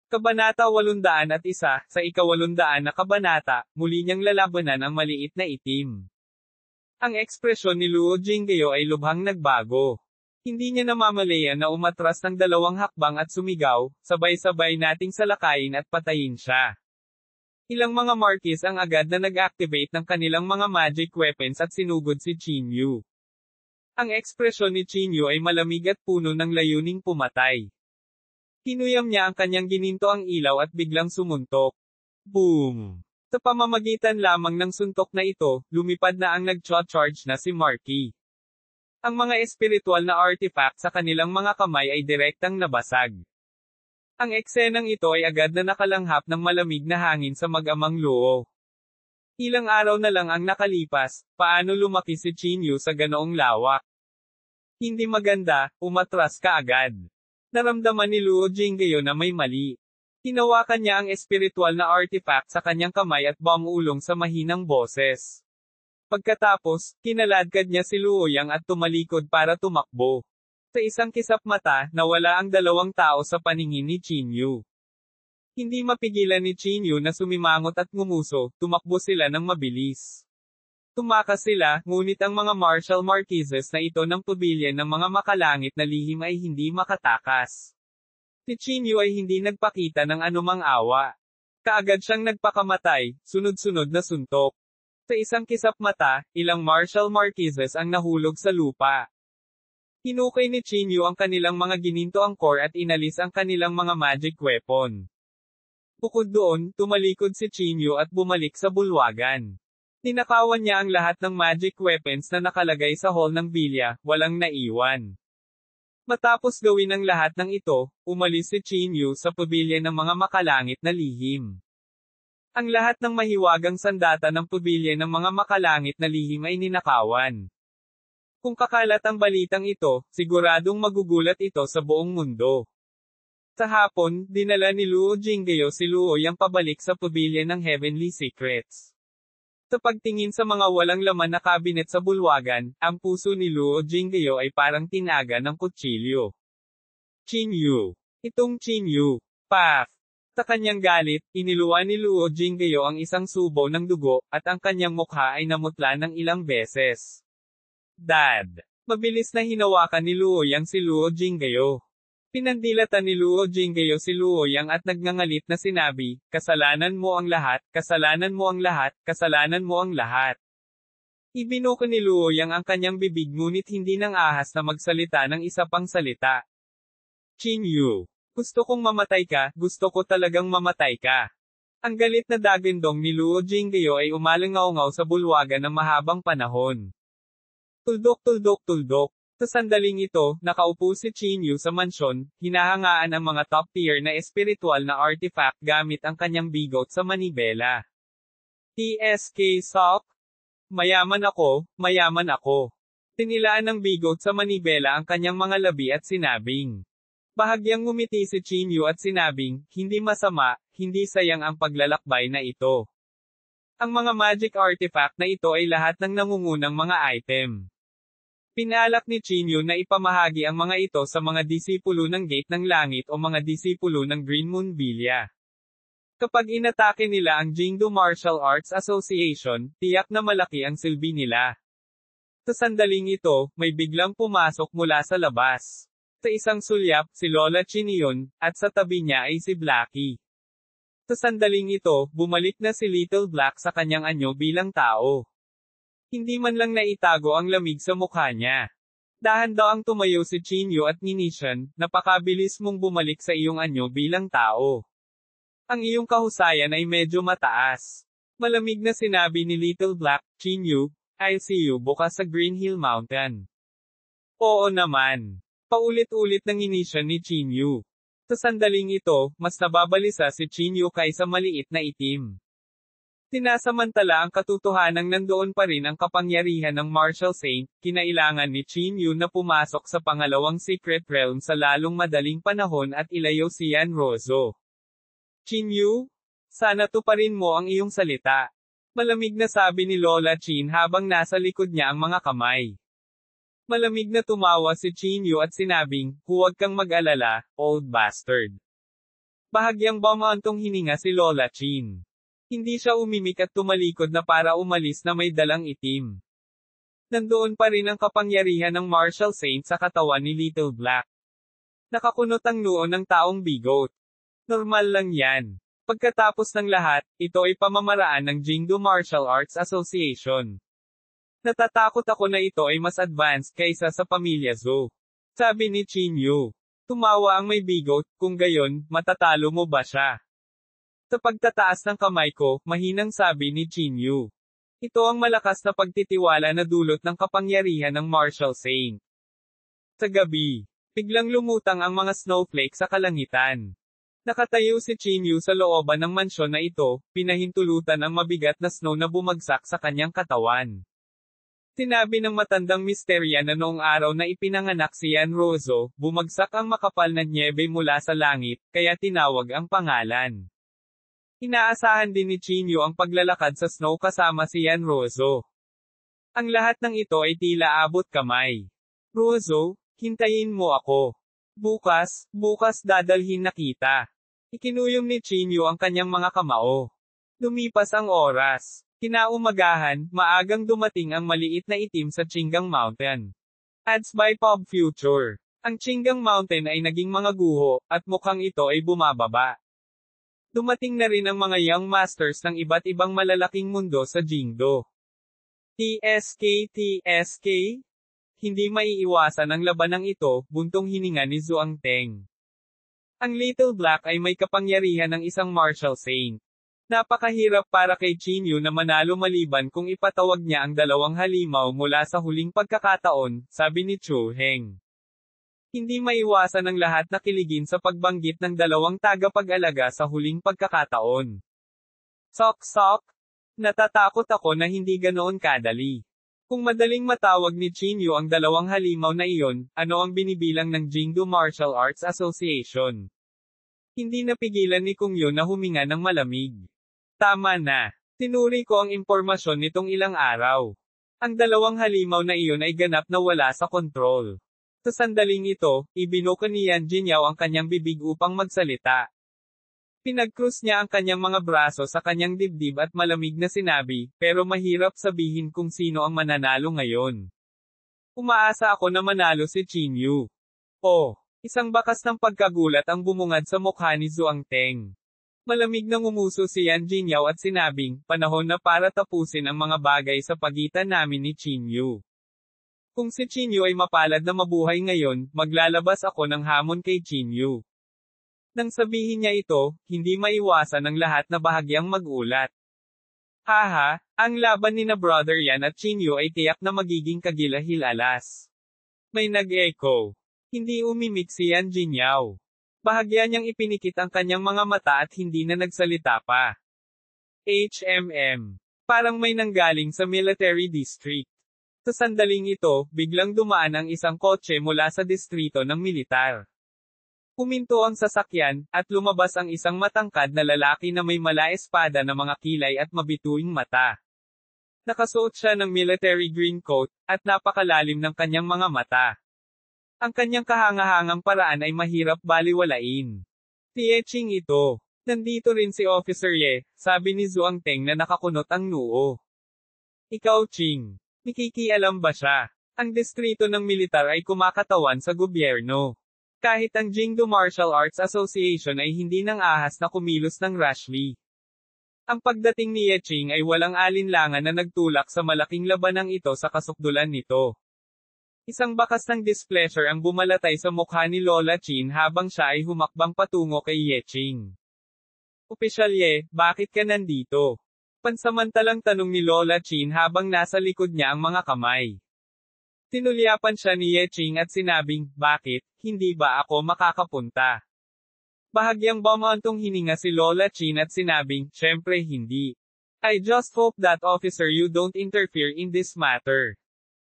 Kabanata 801, sa ika-800 na kabanata, muli niyang lalabanan ang maliit na itim. Ang ekspresyon ni Luo Jingyo ay lubhang nagbago. Hindi niya namamalayan na umatras ng 2 hakbang at sumigaw, sabay-sabay nating salakayin at patayin siya. Ilang mga Marquis ang agad na nag-activate ng kanilang mga magic weapons at sinugod si Qingyu. Ang ekspresyon ni Qingyu ay malamig at puno ng layuning pumatay. Kinuyam niya ang kanyang gininto ang ilaw at biglang sumuntok. Boom! Sa pamamagitan lamang ng suntok na ito, lumipad na ang nag-charge na si Marquis. Ang mga espiritual na artifact sa kanilang mga kamay ay direktang nabasag. Ang eksenang ito ay agad na nakalanghap ng malamig na hangin sa mag-amang Luo. Ilang araw na lang ang nakalipas, paano lumaki si Qingyu sa ganoong lawak? Hindi maganda, umatras ka agad. Naramdaman ni Luo Jingyo na may mali. Hinawakan niya ang espiritual na artifact sa kanyang kamay at bumulong sa mahinang boses. Pagkatapos, kinaladkad niya si Luoyang at tumalikod para tumakbo. Sa isang kisap mata, nawala ang 2 tao sa paningin ni Qingyu. Hindi mapigilan ni Qingyu na sumimangot at ngumuso, tumakbo sila ng mabilis. Tumakas sila, ngunit ang mga martial marquises na ito ng pavilion ng mga makalangit na lihim ay hindi makatakas. Si Qingyu ay hindi nagpakita ng anumang awa. Kaagad siyang nagpakamatay, sunod-sunod na suntok. Sa isang kisap mata, ilang martial marquises ang nahulog sa lupa. Hinukay ni Qingyu ang kanilang mga gininto angkor at inalis ang kanilang mga magic weapon. Bukod doon, tumalikod si Qingyu at bumalik sa bulwagan. Ninakawan niya ang lahat ng magic weapons na nakalagay sa hall ng bilya, walang naiwan. Matapos gawin ang lahat ng ito, umalis si Qingyu sa pavilion ng mga makalangit na lihim. Ang lahat ng mahiwagang sandata ng pavilion ng mga makalangit na lihim ay ninakawan. Kung kakalat ang balitang ito, siguradong magugulat ito sa buong mundo. Sa hapon, dinala ni Luo Jingyo si Luoyang pabalik sa pavilion ng Heavenly Secrets. Sa pagtingin sa mga walang laman na kabinet sa bulwagan, ang puso ni Luo Jingyo ay parang tinaga ng kutsilyo. Qingyu. Itong Qingyu. Paf! Sa kanyang galit, iniluan ni Luo Jingyo ang isang subo ng dugo, at ang kanyang mukha ay namutla ng ilang beses. Dad! Mabilis na hinawakan ni Luoyang si Luo Jingyo. Pinandilatan ni Luo Jingyo si Luoyang at nagngangalit na sinabi, kasalanan mo ang lahat, kasalanan mo ang lahat, kasalanan mo ang lahat. Ibinuko ni Luoyang ang kanyang bibig ngunit hindi nang ahas na magsalita ng isa pang salita. Qingyu. Gusto kong mamatay ka, gusto ko talagang mamatay ka. Ang galit na dagindong ni Luo Jingyo ay umalangaw-ngaw sa bulwagan ng mahabang panahon. Tuldok tuldok tuldok. Sa sandaling ito, nakaupo si Qingyu sa mansyon, hinahangaan ang mga top-tier na espiritual na artifact gamit ang kanyang bigot sa manibela. TSK Sok? Mayaman ako, mayaman ako. Tinilaan ng bigot sa manibela ang kanyang mga labi at sinabing. Bahagyang ngumiti si Qingyu at sinabing, hindi masama, hindi sayang ang paglalakbay na ito. Ang mga magic artifact na ito ay lahat ng nangungunang mga item. Pinalak ni Qingyu na ipamahagi ang mga ito sa mga disipulo ng Gate ng Langit o mga disipulo ng Green Moon Villa. Kapag inatake nila ang Jingdo Martial Arts Association, tiyak na malaki ang silbi nila. Sa sandaling ito, may biglang pumasok mula sa labas. Sa isang sulyap, si Lola Qin iyon, at sa tabi niya ay si Blackie. Sa sandaling ito, bumalik na si Little Black sa kanyang anyo bilang tao. Hindi man lang naitago ang lamig sa mukha niya. Dahan-dahang tumayo si Qingyu at Ninishan, napakabilis mong bumalik sa iyong anyo bilang tao. Ang iyong kahusayan ay medyo mataas. Malamig na sinabi ni Little Black, Qingyu, I'll see you bukas sa Green Hill Mountain. Oo naman. Paulit-ulit ng Ninishan ni Qingyu. Sa sandaling ito, mas nababalisa si Qingyu kaysa maliit na itim. Sinasamantala ang katotohanang nandoon pa rin ang kapangyarihan ng Martial Saint, kinailangan ni Qingyu na pumasok sa pangalawang secret realm sa lalong madaling panahon at ilayo si Yan Rozo. Qingyu? Sana tuparin mo ang iyong salita. Malamig na sabi ni Lola Qin habang nasa likod niya ang mga kamay. Malamig na tumawa si Qingyu at sinabing, huwag kang mag-alala, old bastard. Bahagyang bumantong hininga si Lola Chin. Hindi siya umimik at tumalikod na para umalis na may dalang itim. Nandoon pa rin ang kapangyarihan ng martial saint sa katawan ni Little Black. Nakakunot ang noo ng taong bigot. Normal lang yan. Pagkatapos ng lahat, ito ay pamamaraan ng Jingdo Martial Arts Association. Natatakot ako na ito ay mas advanced kaysa sa pamilya Zhou. Sabi ni Qin Yu. Tumawa ang may bigot, kung gayon, matatalo mo ba siya? Sa pagtataas ng kamay ko, mahinang sabi ni Qin Yu. Ito ang malakas na pagtitiwala na dulot ng kapangyarihan ng martial saint. Sa gabi, biglang lumutang ang mga snowflake sa kalangitan. Nakatayo si Qin Yu sa looban ng mansyon na ito, pinahintulutan ang mabigat na snow na bumagsak sa kanyang katawan. Sinabi ng matandang misterya na noong araw na ipinanganak si Yan Rozo, bumagsak ang makapal na nyebe mula sa langit, kaya tinawag ang pangalan. Inaasahan din ni Qin Yu ang paglalakad sa snow kasama si Yan Rozo. Ang lahat ng ito ay tila abot kamay. Rozo, hintayin mo ako. Bukas dadalhin na kita. Ikinuyom ni Qin Yu ang kanyang mga kamao. Lumipas ang oras. Kinaumagahan, maagang dumating ang maliit na itim sa Qinggang Mountain. Ads by Pop Future. Ang Qinggang Mountain ay naging mga guho, at mukhang ito ay bumababa. Dumating na rin ang mga young masters ng iba't ibang malalaking mundo sa Jingdo. TSK. Hindi maiiwasan ang labanang ito, buntong hininga ni Zhuang Teng. Ang Little Black ay may kapangyarihan ng isang martial saint. Napakahirap para kay Qin Yu na manalo maliban kung ipatawag niya ang dalawang halimaw mula sa huling pagkakataon, sabi ni Chu Heng. Hindi maiwasan ang lahat na kiligin sa pagbanggit ng dalawang tagapag-alaga sa huling pagkakataon. Sok. Natatakot ako na hindi ganoon kadali. Kung madaling matawag ni Qin Yu ang dalawang halimaw na iyon, ano ang binibilang ng Jingdo Martial Arts Association? Hindi napigilan ni Kung Yu na huminga ng malamig. Tama na. Tinuri ko ang impormasyon nitong ilang araw. Ang dalawang halimaw na iyon ay ganap na wala sa kontrol. Sa sandaling ito, ibinuka ni Yan Jinyaw ang kanyang bibig upang magsalita. Pinagkrus niya ang kanyang mga braso sa kanyang dibdib at malamig na sinabi, pero mahirap sabihin kung sino ang mananalo ngayon. Umaasa ako na manalo si Qin Yu. Oh, isang bakas ng pagkagulat ang bumungad sa mukha ni Zhuang Teng. Malamig na ngumuso si Yan Jinyaw at sinabing, panahon na para tapusin ang mga bagay sa pagitan namin ni Qin Yu. Kung si Qin Yu ay mapalad na mabuhay ngayon, maglalabas ako ng hamon kay Qin Yu. Nang sabihin niya ito, hindi maiwasan ang lahat na bahagyang magulat. Haha, ang laban ni na Brother Yan at Qin Yu ay tiyak na magiging kagilahilalas. May nag-echo. Hindi umimik si Yan Jinyaw. Bahagya niyang ipinikit ang kanyang mga mata at hindi na nagsalita pa. Parang may nanggaling sa military district. Sa sandaling ito, biglang dumaan ang isang kotse mula sa distrito ng militar. Huminto ang sasakyan, at lumabas ang isang matangkad na lalaki na may mala-espada na mga kilay at mabituing mata. Nakasuot siya ng military green coat, at napakalalim ng kanyang mga mata. Ang kanyang kahangahangang paraan ay mahirap baliwalain. Si Yeching ito. Nandito rin si Officer Ye, sabi ni Zhuang Teng na nakakunot ang noo. Ikaw Ching. Nakikialam ba siya? Ang distrito ng militar ay kumakatawan sa gobyerno. Kahit ang Jingdo Martial Arts Association ay hindi nang ahas na kumilos ng rashly. Ang pagdating ni Yeching ay walang alinlangan na nagtulak sa malaking labanang ito sa kasukdulan nito. Isang bakas ng displeasure ang bumalatay sa mukha ni Lola Chin habang siya ay humakbang patungo kay Yeching. Opisyal Ye, bakit ka nandito? Pansamantalang tanong ni Lola Chin habang nasa likod niya ang mga kamay. Tinulyapan siya ni Yeching at sinabing, bakit, hindi ba ako makakapunta? Bahagyang bumantong hininga si Lola Chin at sinabing, syempre hindi. I just hope that officer you don't interfere in this matter.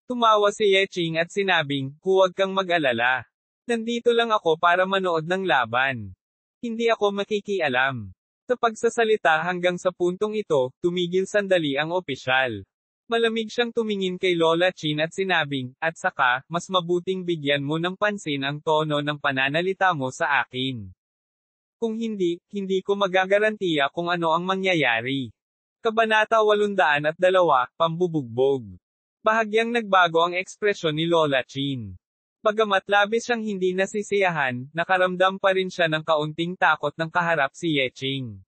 Tumawa si Yeching at sinabing, huwag kang mag-alala. Nandito lang ako para manood ng laban. Hindi ako makikialam. Sa pagsasalita hanggang sa puntong ito, tumigil sandali ang opisyal. Malamig siyang tumingin kay Lola Chin at sinabing, at saka, mas mabuting bigyan mo ng pansin ang tono ng pananalita mo sa akin. Kung hindi, hindi ko magagarantiya kung ano ang mangyayari. Kabanata 802, Pambubugbog. Bahagyang nagbago ang ekspresyon ni Lola Chin. Bagamat labis siyang hindi nasisiyahan, nakaramdam pa rin siya ng kaunting takot nang kaharap si Yeching.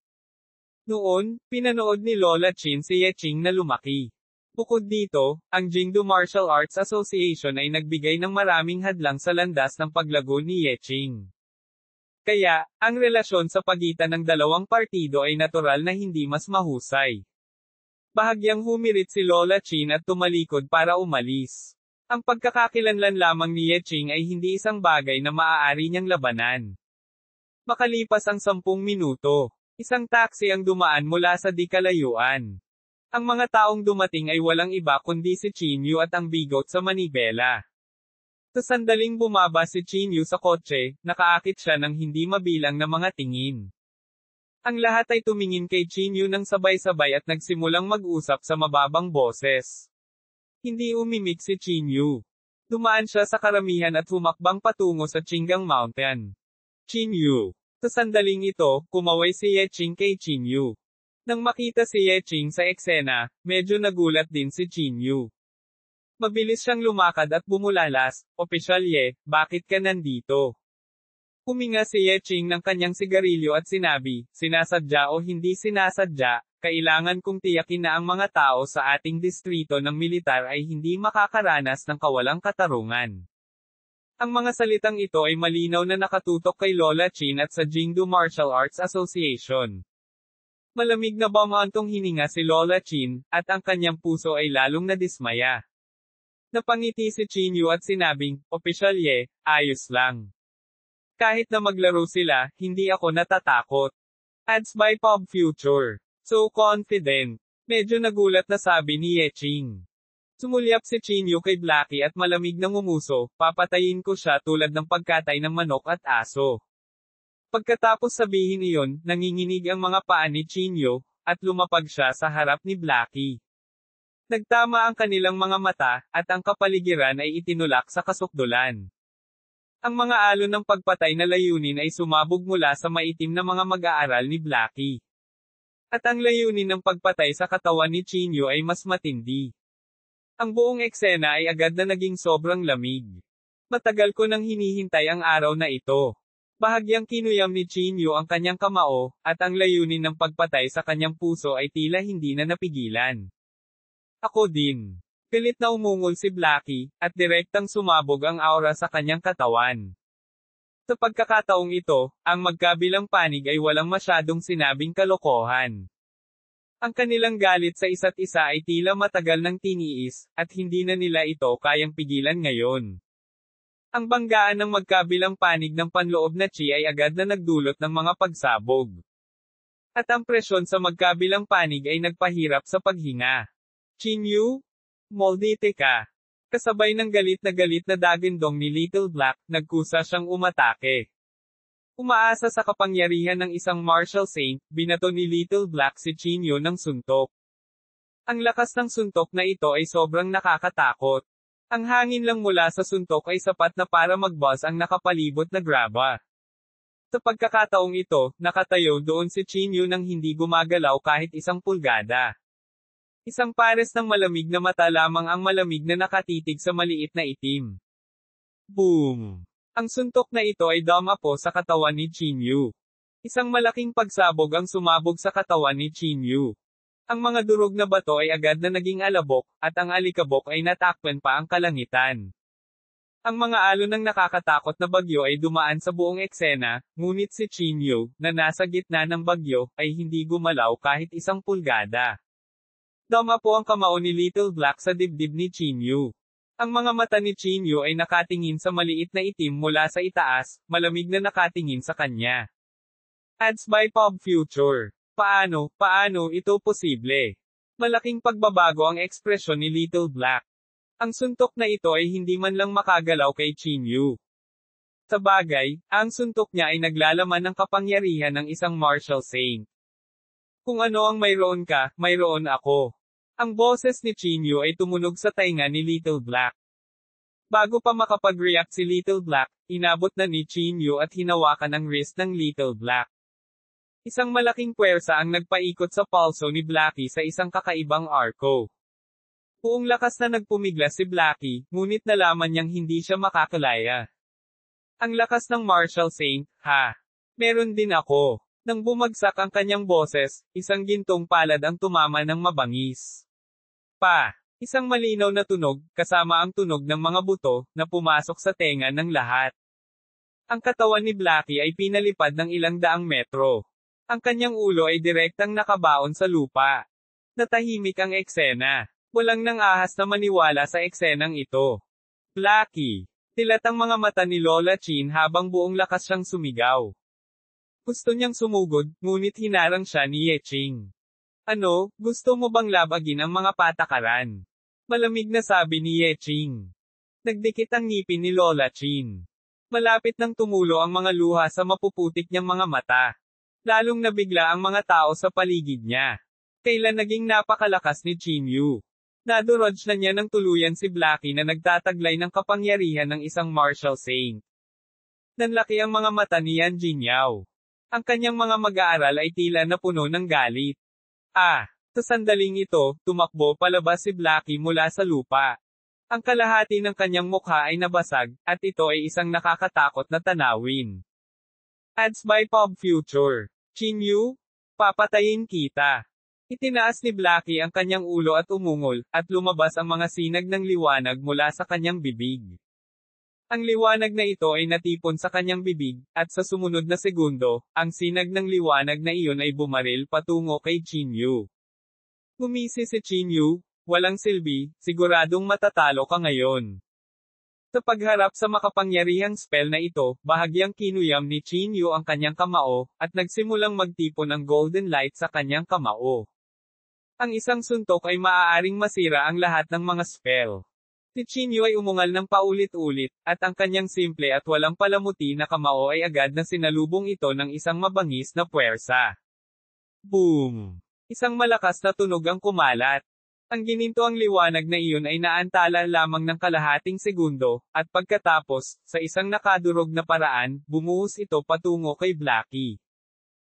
Noon, pinanood ni Lola Chin si Yeching na lumaki. Bukod dito, ang Jingdu Martial Arts Association ay nagbigay ng maraming hadlang sa landas ng paglago ni Yeching. Kaya, ang relasyon sa pagitan ng dalawang partido ay natural na hindi mas mahusay. Bahagyang humirit si Lola Chin at tumalikod para umalis. Ang pagkakakilanlan lamang ni Yeching ay hindi isang bagay na maaari niyang labanan. Makalipas ang 10 minuto, isang taxi ang dumaan mula sa di kalayuan. Ang mga taong dumating ay walang iba kundi si Chinyu at ang bigot sa manibela. Sa sandaling bumaba si Chinyu sa kotse, nakaakit siya ng hindi mabilang na mga tingin. Ang lahat ay tumingin kay Chinyu ng sabay-sabay at nagsimulang mag-usap sa mababang boses. Hindi umimik si Chinyu. Dumaan siya sa karamihan at humakbang patungo sa Qinggang Mountain. Chinyu. Sa sandaling ito, kumaway si Yeching kay Chinyu. Nang makita si Yeching sa eksena, medyo nagulat din si Chinyu. Mabilis siyang lumakad at bumulalas, "Opisyal Ye, bakit ka nandito?" Huminga si Yeching ng kanyang sigarilyo at sinabi, "Sinasadya o hindi sinasadya, kailangan kong tiyakin na ang mga tao sa ating distrito ng militar ay hindi makakaranas ng kawalang katarungan." Ang mga salitang ito ay malinaw na nakatutok kay Lola Chin at sa Jingdu Martial Arts Association. Malamig na bumantong hininga si Lola Chin, at ang kanyang puso ay lalong nadismaya. Napangiti si Chinyu at sinabing, "Opisyal Ye, ayos lang. Kahit na maglaro sila, hindi ako natatakot." Ads by Pop Future. So confident. Medyo nagulat na sabi ni Yeching. Sumulyap si Chinyu kay Blackie at malamig na ngumuso, "Papatayin ko siya tulad ng pagkatay ng manok at aso." Pagkatapos sabihin iyon, nanginginig ang mga paa ni Chinyu, at lumapag siya sa harap ni Blackie. Nagtama ang kanilang mga mata, at ang kapaligiran ay itinulak sa kasukdulan. Ang mga alon ng pagpatay na layunin ay sumabog mula sa maitim na mga mag-aaral ni Blackie. At ang layunin ng pagpatay sa katawan ni Chinyu ay mas matindi. Ang buong eksena ay agad na naging sobrang lamig. Matagal ko nang hinihintay ang araw na ito. Bahagyang kinuyam ni Chinyu ang kanyang kamao, at ang layunin ng pagpatay sa kanyang puso ay tila hindi na napigilan. Ako din. Pilit na umungol si Blackie, at direktang sumabog ang aura sa kanyang katawan. Sa pagkakataong ito, ang magkabilang panig ay walang masyadong sinabing kalokohan. Ang kanilang galit sa isa't isa ay tila matagal ng tiniis, at hindi na nila ito kayang pigilan ngayon. Ang banggaan ng magkabilang panig ng panloob na chi ay agad na nagdulot ng mga pagsabog. At ang presyon sa magkabilang panig ay nagpahirap sa paghinga. "Chinyu? Moldite ka." Kasabay ng galit na dagindong ni Little Black, nagkusa siyang umatake. Umaasa sa kapangyarihan ng isang martial saint, binato ni Little Black si Chinyu ng suntok. Ang lakas ng suntok na ito ay sobrang nakakatakot. Ang hangin lang mula sa suntok ay sapat na para mag-buzz ang nakapalibot na graba. Sa pagkakataong ito, nakatayo doon si Chinyu nang hindi gumagalaw kahit isang pulgada. Isang pares ng malamig na mata lamang ang malamig na nakatitig sa maliit na itim. Boom! Ang suntok na ito ay dumapo sa katawan ni Chinyu. Isang malaking pagsabog ang sumabog sa katawan ni Chinyu. Ang mga durog na bato ay agad na naging alabok, at ang alikabok ay natakpan pa ang kalangitan. Ang mga alon ng nakakatakot na bagyo ay dumaan sa buong eksena, ngunit si Chinyu, na nasa gitna ng bagyo, ay hindi gumalaw kahit isang pulgada. Dumapo ang kamao ni Little Black sa dibdib ni Chinyu. Ang mga mata ni Chinyu ay nakatingin sa maliit na itim mula sa itaas, malamig na nakatingin sa kanya. Ads by Pop Future. Paano ito posible? Malaking pagbabago ang ekspresyon ni Little Black. Ang suntok na ito ay hindi man lang makagalaw kay Chinyu. Sa bagay, ang suntok niya ay naglalaman ng kapangyarihan ng isang martial saint. Kung ano ang mayroon ka, mayroon ako. Ang boses ni Chinyu ay tumunog sa tainga ni Little Black. Bago pa makapag-react si Little Black, inabot na ni Chinyu at hinawakan ang wrist ng Little Black. Isang malaking puwersa ang nagpaikot sa palso ni Blackie sa isang kakaibang arko. Buong lakas na nagpumiglas si Blackie, ngunit nalaman niyang hindi siya makakalaya. Ang lakas ng Marshall Saint, ha? Meron din ako. Nang bumagsak ang kanyang boses, isang gintong palad ang tumama ng mabangis. Isang malinaw na tunog, kasama ang tunog ng mga buto, na pumasok sa tenga ng lahat. Ang katawan ni Blackie ay pinalipad ng ilang daang metro. Ang kanyang ulo ay direktang nakabaon sa lupa. Natahimik ang eksena. Walang nang ahas na maniwala sa eksenang ito. Blackie. Tilat ang mga mata ni Lola Chin habang buong lakas siyang sumigaw. Gusto niyang sumugod, ngunit hinarang siya ni Yeching. Ano, gusto mo bang labagin ang mga patakaran? Malamig na sabi ni Yeching. Nagdikit ang ngipin ni Lola Chin. Malapit nang tumulo ang mga luha sa mapuputik niyang mga mata. Lalong nabigla ang mga tao sa paligid niya. Kailan naging napakalakas ni Chin Yu. Nadurodge na niya ng tuluyan si Blackie na nagtataglay ng kapangyarihan ng isang Marshall Saint. Nanlaki ang mga mata ni Yan Jinyao. Ang kanyang mga mag-aaral ay tila na puno ng galit. Sa sandaling ito, tumakbo palabas si Blackie mula sa lupa. Ang kalahati ng kanyang mukha ay nabasag, at ito ay isang nakakatakot na tanawin. Ads by Pop Future. Chin Yu? Papatayin kita. Itinaas ni Blackie ang kanyang ulo at umungol, at lumabas ang mga sinag ng liwanag mula sa kanyang bibig. Ang liwanag na ito ay natipon sa kanyang bibig, at sa sumunod na segundo, ang sinag ng liwanag na iyon ay bumaril patungo kay Chin Yu. Gumisi si Chin Yu, walang silbi, siguradong matatalo ka ngayon. Sa pagharap sa makapangyarihang spell na ito, bahagyang kinuyam ni Chin Yu ang kanyang kamao, at nagsimulang magtipon ng golden light sa kanyang kamao. Ang isang suntok ay maaaring masira ang lahat ng mga spell. Si Chin Yu ay umungal ng paulit-ulit, at ang kanyang simple at walang palamuti na kamao ay agad na sinalubong ito ng isang mabangis na puwersa. Boom! Isang malakas na tunog ang kumalat. Ang ginintoang liwanag na iyon ay naantala lamang ng kalahating segundo, at pagkatapos, sa isang nakadurog na paraan, bumuhos ito patungo kay Blackie.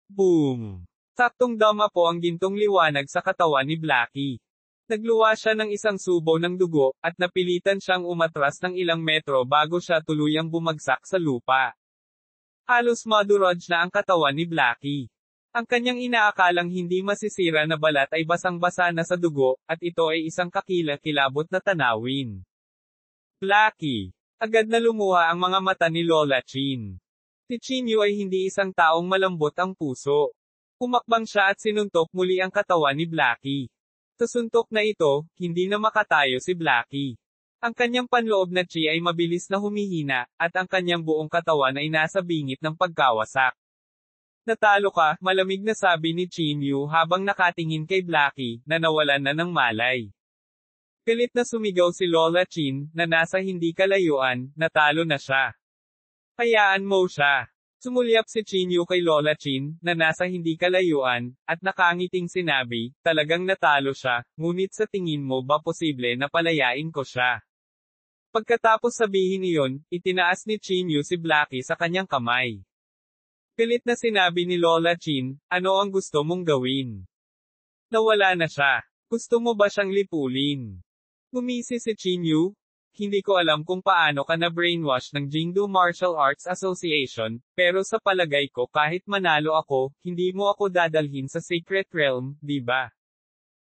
Boom! Saktong dama po ang gintong liwanag sa katawan ni Blackie. Nagluwa siya ng isang subo ng dugo, at napilitan siyang umatras ng ilang metro bago siya tuluyang bumagsak sa lupa. Halos madurog na ang katawan ni Blackie. Ang kanyang inaakalang hindi masisira na balat ay basang-basa na sa dugo, at ito ay isang kakilakilabot na tanawin. Blackie. Agad na lumuha ang mga mata ni Lola Chin. Si Chin Yu ay hindi isang taong malambot ang puso. Umakbang siya at sinuntok muli ang katawan ni Blackie. Sa suntok na ito, hindi na makatayo si Blackie. Ang kanyang panloob na chi ay mabilis na humihina, at ang kanyang buong katawan ay nasa bingit ng pagkawasak. Natalo ka, malamig na sabi ni Chin Yu habang nakatingin kay Blackie, na nawalan na ng malay. Galit na sumigaw si Lola Chin, na nasa hindi kalayuan, natalo na siya. Hayaan mo siya. Sumulyap si Chin Yu kay Lola Chin, na nasa hindi kalayuan, at nakangiting sinabi, talagang natalo siya, ngunit sa tingin mo ba posible na palayain ko siya? Pagkatapos sabihin iyon, itinaas ni Chin Yu si Blackie sa kanyang kamay. Galit na sinabi ni Lola Chin, ano ang gusto mong gawin? Nawala na siya. Gusto mo ba siyang lipulin? Gumisi si Chin Yu. Hindi ko alam kung paano ka na-brainwash ng Jingdu Martial Arts Association, pero sa palagay ko kahit manalo ako, hindi mo ako dadalhin sa Secret Realm, di ba?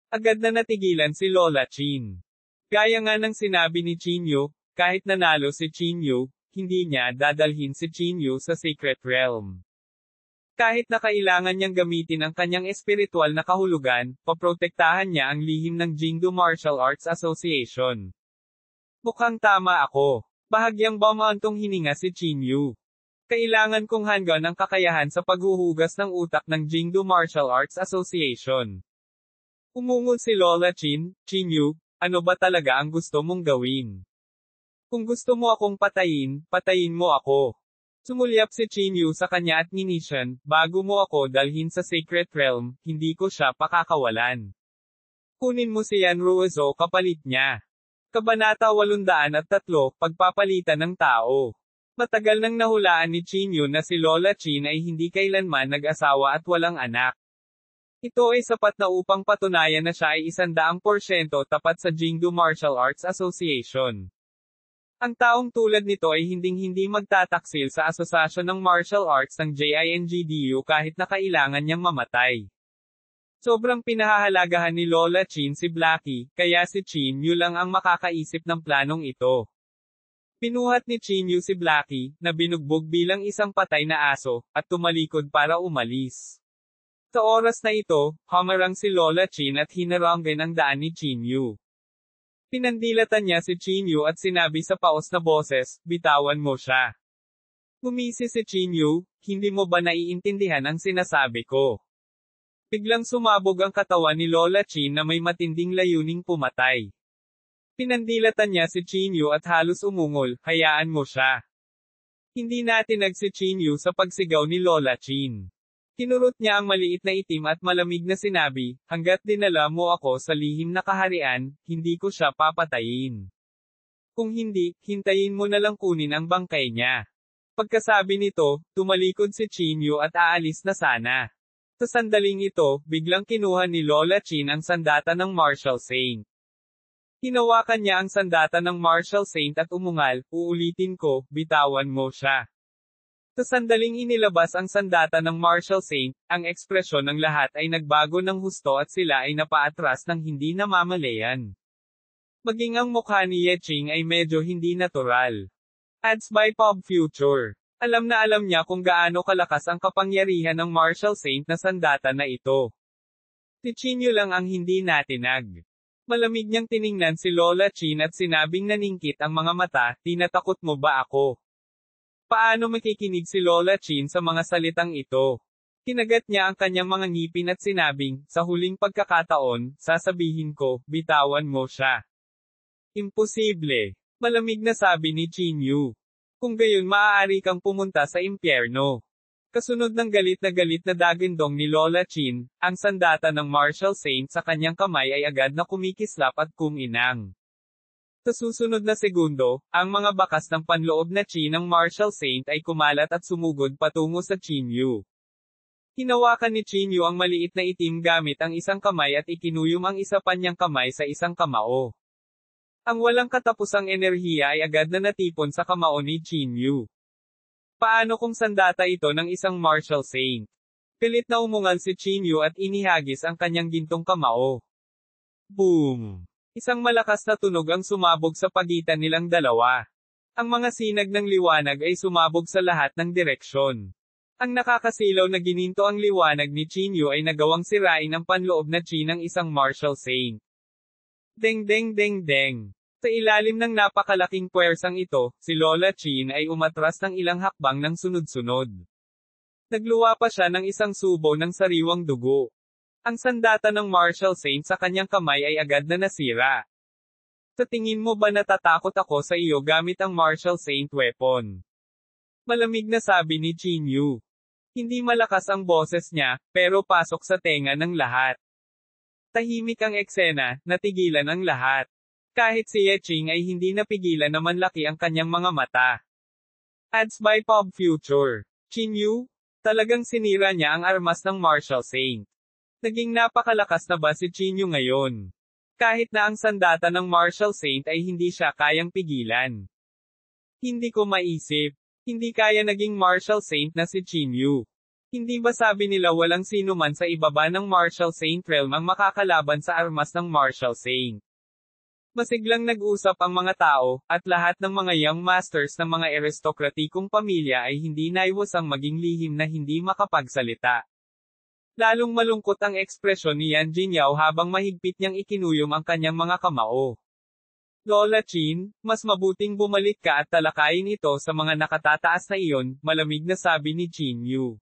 Agad na natigilan si Lola Chin. Gaya nga ng sinabi ni Chin Yu, kahit nanalo si Chin Yu, hindi niya dadalhin si Chin Yu sa Secret Realm. Kahit na kailangan niyang gamitin ang kanyang espiritual na kahulugan, paprotektahan niya ang lihim ng Jingdu Martial Arts Association. Mukhang tama ako. Bahagyang bumantong hininga si Chin Yu. Kailangan kong hanggan ang kakayahan sa paghuhugas ng utak ng Jingdu Martial Arts Association. Umungol si Lola Chin, Chin Yu, ano ba talaga ang gusto mong gawin? Kung gusto mo akong patayin, patayin mo ako. Sumulyap si Chin Yu sa kanya at nginisyan, bago mo ako dalhin sa Secret Realm, hindi ko siya pakakawalan. Kunin mo si Yan Ruizo kapalit niya. Kabanata 803, Pagpapalitan ng Tao. Matagal nang nahulaan ni Chinyu na si Lola Chin ay hindi kailanman nag-asawa at walang anak. Ito ay sapat na upang patunayan na siya ay 100% tapat sa Jingdu Martial Arts Association. Ang taong tulad nito ay hinding-hindi magtataksil sa asosasyon ng martial arts ng JINGDU kahit na kailangan niyang mamatay. Sobrang pinahahalagahan ni Lola Chin si Blackie, kaya si Chinyu lang ang makakaisip ng planong ito. Pinuhat ni Chinyu si Blackie, na binugbog bilang isang patay na aso, at tumalikod para umalis. Sa oras na ito, humarang si Lola Chin at hinaranggan ang daan ni Chinyu. Pinandilatan niya si Chinyu at sinabi sa paos na boses, bitawan mo siya. Ngumisi si Chinyu, hindi mo ba naiintindihan ang sinasabi ko? Biglang sumabog ang katawan ni Lola Chin na may matinding layuning pumatay. Pinandilatan niya si Chinyu at halos umungol, hayaan mo siya. Hindi natinag si Chinyu sa pagsigaw ni Lola Chin. Kinurot niya ang maliit na itim at malamig na sinabi, hanggat dinala mo ako sa lihim na kaharian, hindi ko siya papatayin. Kung hindi, hintayin mo na lang kunin ang bangkay niya. Pagkasabi nito, tumalikod si Chinyu at aalis na sana. Sa sandaling ito, biglang kinuha ni Lola Chin ang sandata ng Martial Saint. Hinawakan niya ang sandata ng Martial Saint at umungal, uulitin ko, bitawan mo siya. Sa sandaling inilabas ang sandata ng Martial Saint, ang ekspresyon ng lahat ay nagbago ng husto at sila ay napaatras ng hindi namamalayan. Maging ang mukha ni Yeching ay medyo hindi natural. Ads by Pop Future. Alam na alam niya kung gaano kalakas ang kapangyarihan ng Martial Saint na sandata na ito. Si Chinyu lang ang hindi natinag. Malamig niyang tiningnan si Lola Chin at sinabing naningkit ang mga mata, tinatakot mo ba ako? Paano makikinig si Lola Chin sa mga salitang ito? Kinagat niya ang kanyang mga ngipin at sinabing, sa huling pagkakataon, sasabihin ko, bitawan mo siya. Imposible. Malamig na sabi ni Chinyu. Kung gayon maaari kang pumunta sa impyerno. Kasunod ng galit na dagindong ni Lola Chin, ang sandata ng Martial Saint sa kanyang kamay ay agad na kumikislap at kuminang. Sa susunod na segundo, ang mga bakas ng panloob na chi ng Martial Saint ay kumalat at sumugod patungo sa Chinyu. Hinawakan ni Chinyu ang maliit na itim gamit ang isang kamay at ikinuyom ang isa pa niyang kamay sa isang kamao. Ang walang katapusang enerhiya ay agad na natipon sa kamao ni Chinyu. Paano kung sandata ito ng isang Martial Saint? Pilit na umungal si Chinyu at inihagis ang kanyang gintong kamao. Boom! Isang malakas na tunog ang sumabog sa pagitan nilang dalawa. Ang mga sinag ng liwanag ay sumabog sa lahat ng direksyon. Ang nakakasilaw na gininto ang liwanag ni Chinyu ay nagawang sirain ang panloob na chi ng isang Martial Saint. Deng deng deng deng! Sa ilalim ng napakalaking puwersang ito, si Lola Chin ay umatras ng ilang hakbang ng sunod-sunod. Nagluwa pa siya ng isang subo ng sariwang dugo. Ang sandata ng Martial Saint sa kanyang kamay ay agad na nasira. Sa tingin mo ba natatakot ako sa iyo gamit ang Martial Saint weapon? Malamig na sabi ni Chinyu. Hindi malakas ang boses niya, pero pasok sa tenga ng lahat. Tahimik ang eksena, natigilan ang lahat. Kahit si Yeching ay hindi napigilan na manlaki ang kanyang mga mata. Ads by Pop Future. Chinyu? Talagang sinira niya ang armas ng Martial Saint. Naging napakalakas na ba si Chinyu ngayon? Kahit na ang sandata ng Martial Saint ay hindi siya kayang pigilan. Hindi ko maisip. Hindi kaya naging Martial Saint na si Chinyu. Hindi ba sabi nila walang sino man sa ibaba ng Martial Saint realm ang makakalaban sa armas ng Martial Saint? Masiglang nag-usap ang mga tao, at lahat ng mga young masters ng mga aristokratikong pamilya ay hindi naiwasang maging lihim na hindi makapagsalita. Lalong malungkot ang ekspresyon ni Yan Jingyao habang mahigpit niyang ikinuyom ang kanyang mga kamao. Lola Chin, mas mabuting bumalik ka at talakayin ito sa mga nakatataas na iyon, malamig na sabi ni Chinyu.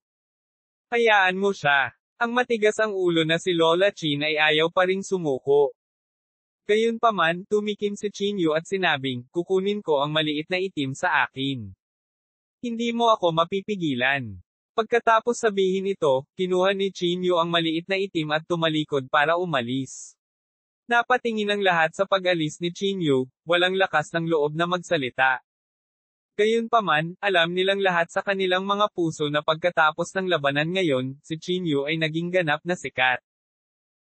Hayaan mo siya. Ang matigas ang ulo na si Lola Chin ay ayaw pa ring sumuko. Gayunpaman, tumikim si Chinyu at sinabing, kukunin ko ang maliit na itim sa akin. Hindi mo ako mapipigilan. Pagkatapos sabihin ito, kinuha ni Chinyu ang maliit na itim at tumalikod para umalis. Napatingin ang lahat sa pag-alis ni Chinyu, walang lakas ng loob na magsalita. Gayunpaman, alam nilang lahat sa kanilang mga puso na pagkatapos ng labanan ngayon, si Chinyu ay naging ganap na sikat.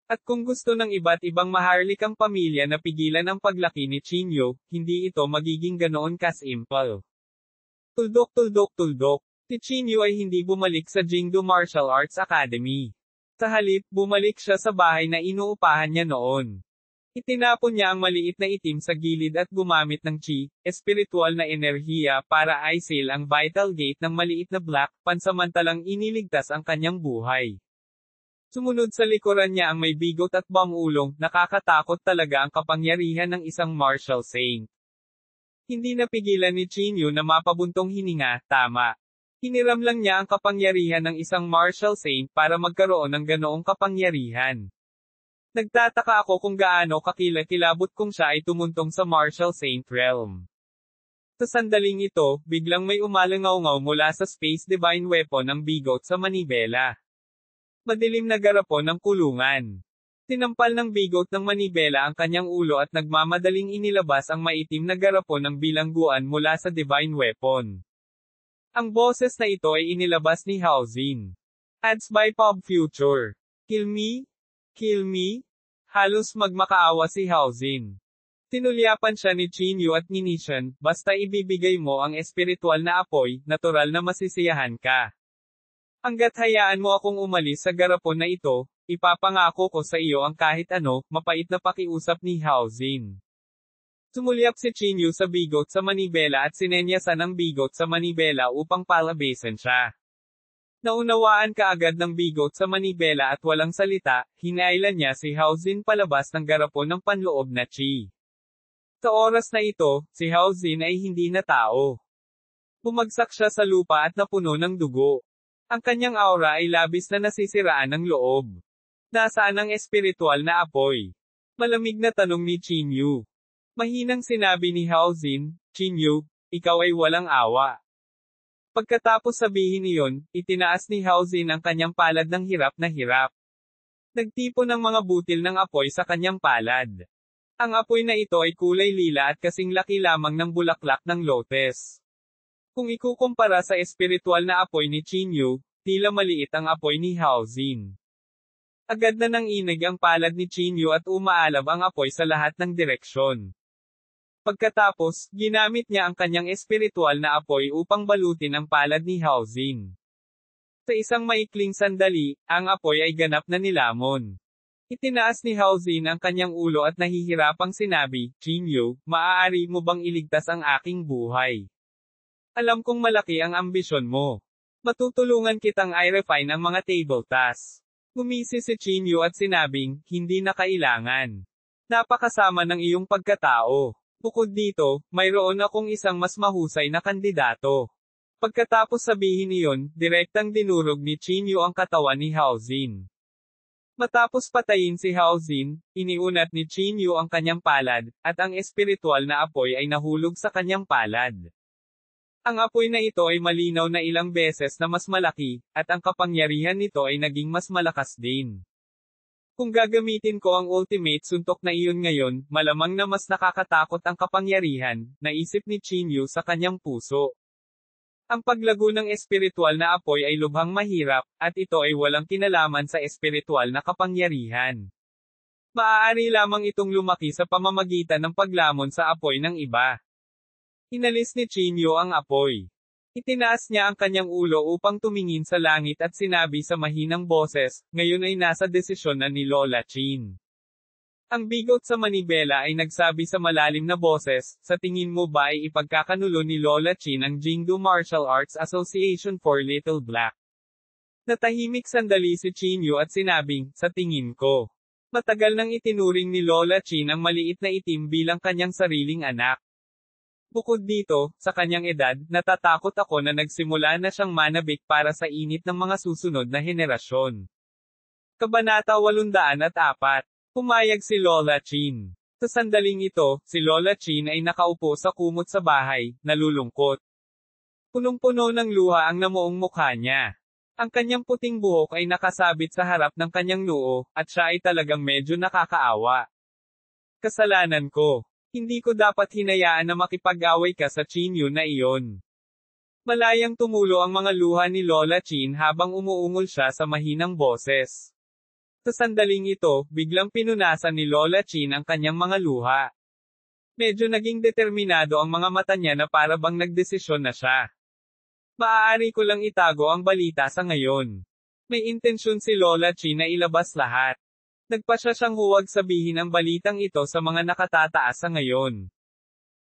At kung gusto ng iba't ibang maharlikang pamilya na pigilan ang paglaki ni Chinyu, hindi ito magiging ganoon kasimple. Tuldok tuldok tuldok. Si Chinyu ay hindi bumalik sa Jingdo Martial Arts Academy. Sa halip, bumalik siya sa bahay na inuupahan niya noon. Itinapon niya ang maliit na itim sa gilid at gumamit ng chi, espiritual na enerhiya para i-seal ang vital gate ng maliit na black, pansamantalang iniligtas ang kanyang buhay. Sumunod sa likuran niya ang may bigot at bangulong, nakakatakot talaga ang kapangyarihan ng isang martial saint. Hindi napigilan ni Chinyu na mapabuntong hininga, tama. Hiniram lang niya ang kapangyarihan ng isang martial saint para magkaroon ng ganoong kapangyarihan. Nagtataka ako kung gaano kakilabot kung siya ay tumuntong sa martial saint realm. Sa sandaling ito, biglang may umalangaw-ngaw mula sa space divine weapon ng bigot sa manibela. Madilim na garapon ng kulungan. Tinampal ng bigot ng manibela ang kanyang ulo at nagmamadaling inilabas ang maitim na garapon ng bilangguan mula sa divine weapon. Ang boses na ito ay inilabas ni Haozin. Ads by Pop Future. Kill me? Kill me? Halos magmakaawa si Haozin. Tinulyapan siya ni Chinyu at ni Nishan, basta ibibigay mo ang espiritual na apoy, natural na masisiyahan ka. Hanggat hayaan mo akong umalis sa garapon na ito, ipapangako ko sa iyo ang kahit ano, mapait na pakiusap ni Haozin. Sumulyap si Chinyu sa bigot sa manibela at sinenyasan ang bigot sa manibela upang palabasan siya. Naunawaan kaagad ng bigot sa manibela at walang salita, hinailan niya si Haozin palabas ng garapon ng panloob na chi. Sa oras na ito, si Haozin ay hindi na tao. Bumagsak siya sa lupa at napuno ng dugo. Ang kanyang aura ay labis na nasisiraan ng loob. Nasaan ang espiritual na apoy? Malamig na tanong ni Chinyu. Mahinang sinabi ni Haozin, Chinyu, ikaw ay walang awa. Pagkatapos sabihin iyon, itinaas ni Haozin ang kanyang palad ng hirap na hirap. Nagtipon ng mga butil ng apoy sa kanyang palad. Ang apoy na ito ay kulay lila at kasing laki lamang ng bulaklak ng lotus. Kung ikukumpara sa espiritual na apoy ni Chinyu, tila maliit ang apoy ni Haozin. Agad na nanginig ang palad ni Chinyu at umaalab ang apoy sa lahat ng direksyon. Pagkatapos, ginamit niya ang kanyang espiritual na apoy upang balutin ang palad ni Haozin. Sa isang maikling sandali, ang apoy ay ganap na nilamon. Itinaas ni Haozin ang kanyang ulo at nahihirapang sinabi, Chinyu, maaari mo bang iligtas ang aking buhay? Alam kong malaki ang ambisyon mo. Matutulungan kitang i-refine ang mga table tasks. Gumisi si Chinyu at sinabing, hindi na kailangan. Napakasama ng iyong pagkatao. Bukod dito, mayroon akong isang mas mahusay na kandidato. Pagkatapos sabihin iyon, direktang dinurog ni Chinyu ang katawan ni Haozin. Matapos patayin si Haozin, iniunat ni Chinyu ang kanyang palad, at ang espiritual na apoy ay nahulog sa kanyang palad. Ang apoy na ito ay malinaw na ilang beses na mas malaki, at ang kapangyarihan nito ay naging mas malakas din. Kung gagamitin ko ang ultimate suntok na iyon ngayon, malamang na mas nakakatakot ang kapangyarihan, naisip ni Chinyu sa kanyang puso. Ang paglago ng espiritual na apoy ay lubhang mahirap, at ito ay walang kinalaman sa espiritual na kapangyarihan. Maaari lamang itong lumaki sa pamamagitan ng paglamon sa apoy ng iba. Inalis ni Chinyu ang apoy. Itinaas niya ang kanyang ulo upang tumingin sa langit at sinabi sa mahinang boses, ngayon ay nasa desisyon na ni Lola Chin. Ang bigot sa manibela ay nagsabi sa malalim na boses, sa tingin mo ba ay ipagkakanulo ni Lola Chin ang Jingdo Martial Arts Association for Little Black? Natahimik sandali si Chinyu at sinabing, sa tingin ko. Matagal nang itinuring ni Lola Chin ang maliit na itim bilang kanyang sariling anak. Bukod dito, sa kanyang edad, natatakot ako na nagsimula na siyang manabik para sa init ng mga susunod na henerasyon. Kabanata 804. Pumayag si Lola Chin. Sa sandaling ito, si Lola Chin ay nakaupo sa kumot sa bahay, nalulungkot. Punong-puno ng luha ang namuong mukha niya. Ang kanyang puting buhok ay nakasabit sa harap ng kanyang noo, at siya ay talagang medyo nakakaawa. Kasalanan ko. Hindi ko dapat hinayaan na makipag-away ka sa Chinyu na iyon. Malayang tumulo ang mga luha ni Lola Chin habang umuungol siya sa mahinang boses. Sa sandaling ito, biglang pinunasan ni Lola Chin ang kanyang mga luha. Medyo naging determinado ang mga mata niya na para bang nagdesisyon na siya. Maaari ko lang itago ang balita sa ngayon. May intensyon si Lola Chin na ilabas lahat. Nagpa siyang huwag sabihin ang balitang ito sa mga nakatataas sa ngayon.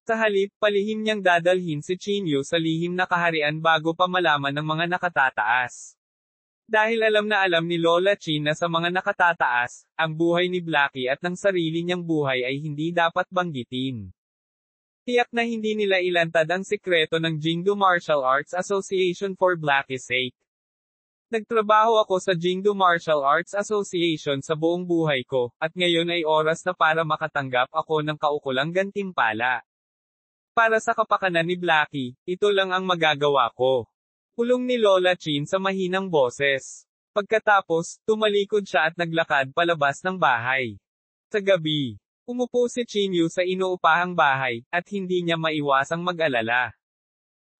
Sa halip, palihim niyang dadalhin si Chinyu sa lihim na kaharian bago pa malaman ng mga nakatataas. Dahil alam na alam ni Lola Chin na sa mga nakatataas, ang buhay ni Blackie at ng sarili niyang buhay ay hindi dapat banggitin. Tiyak na hindi nila ilantad ang sikreto ng Jingdo Martial Arts Association for Blackie's sake. Nagtrabaho ako sa Jingdo Martial Arts Association sa buong buhay ko, at ngayon ay oras na para makatanggap ako ng kaukulang gantimpala. Para sa kapakanan ni Blackie, ito lang ang magagawa ko. Pulong ni Lola Chin sa mahinang boses. Pagkatapos, tumalikod siya at naglakad palabas ng bahay. Sa gabi, umupo si Chinyu sa inuupahang bahay, at hindi niya maiwasang mag-alala.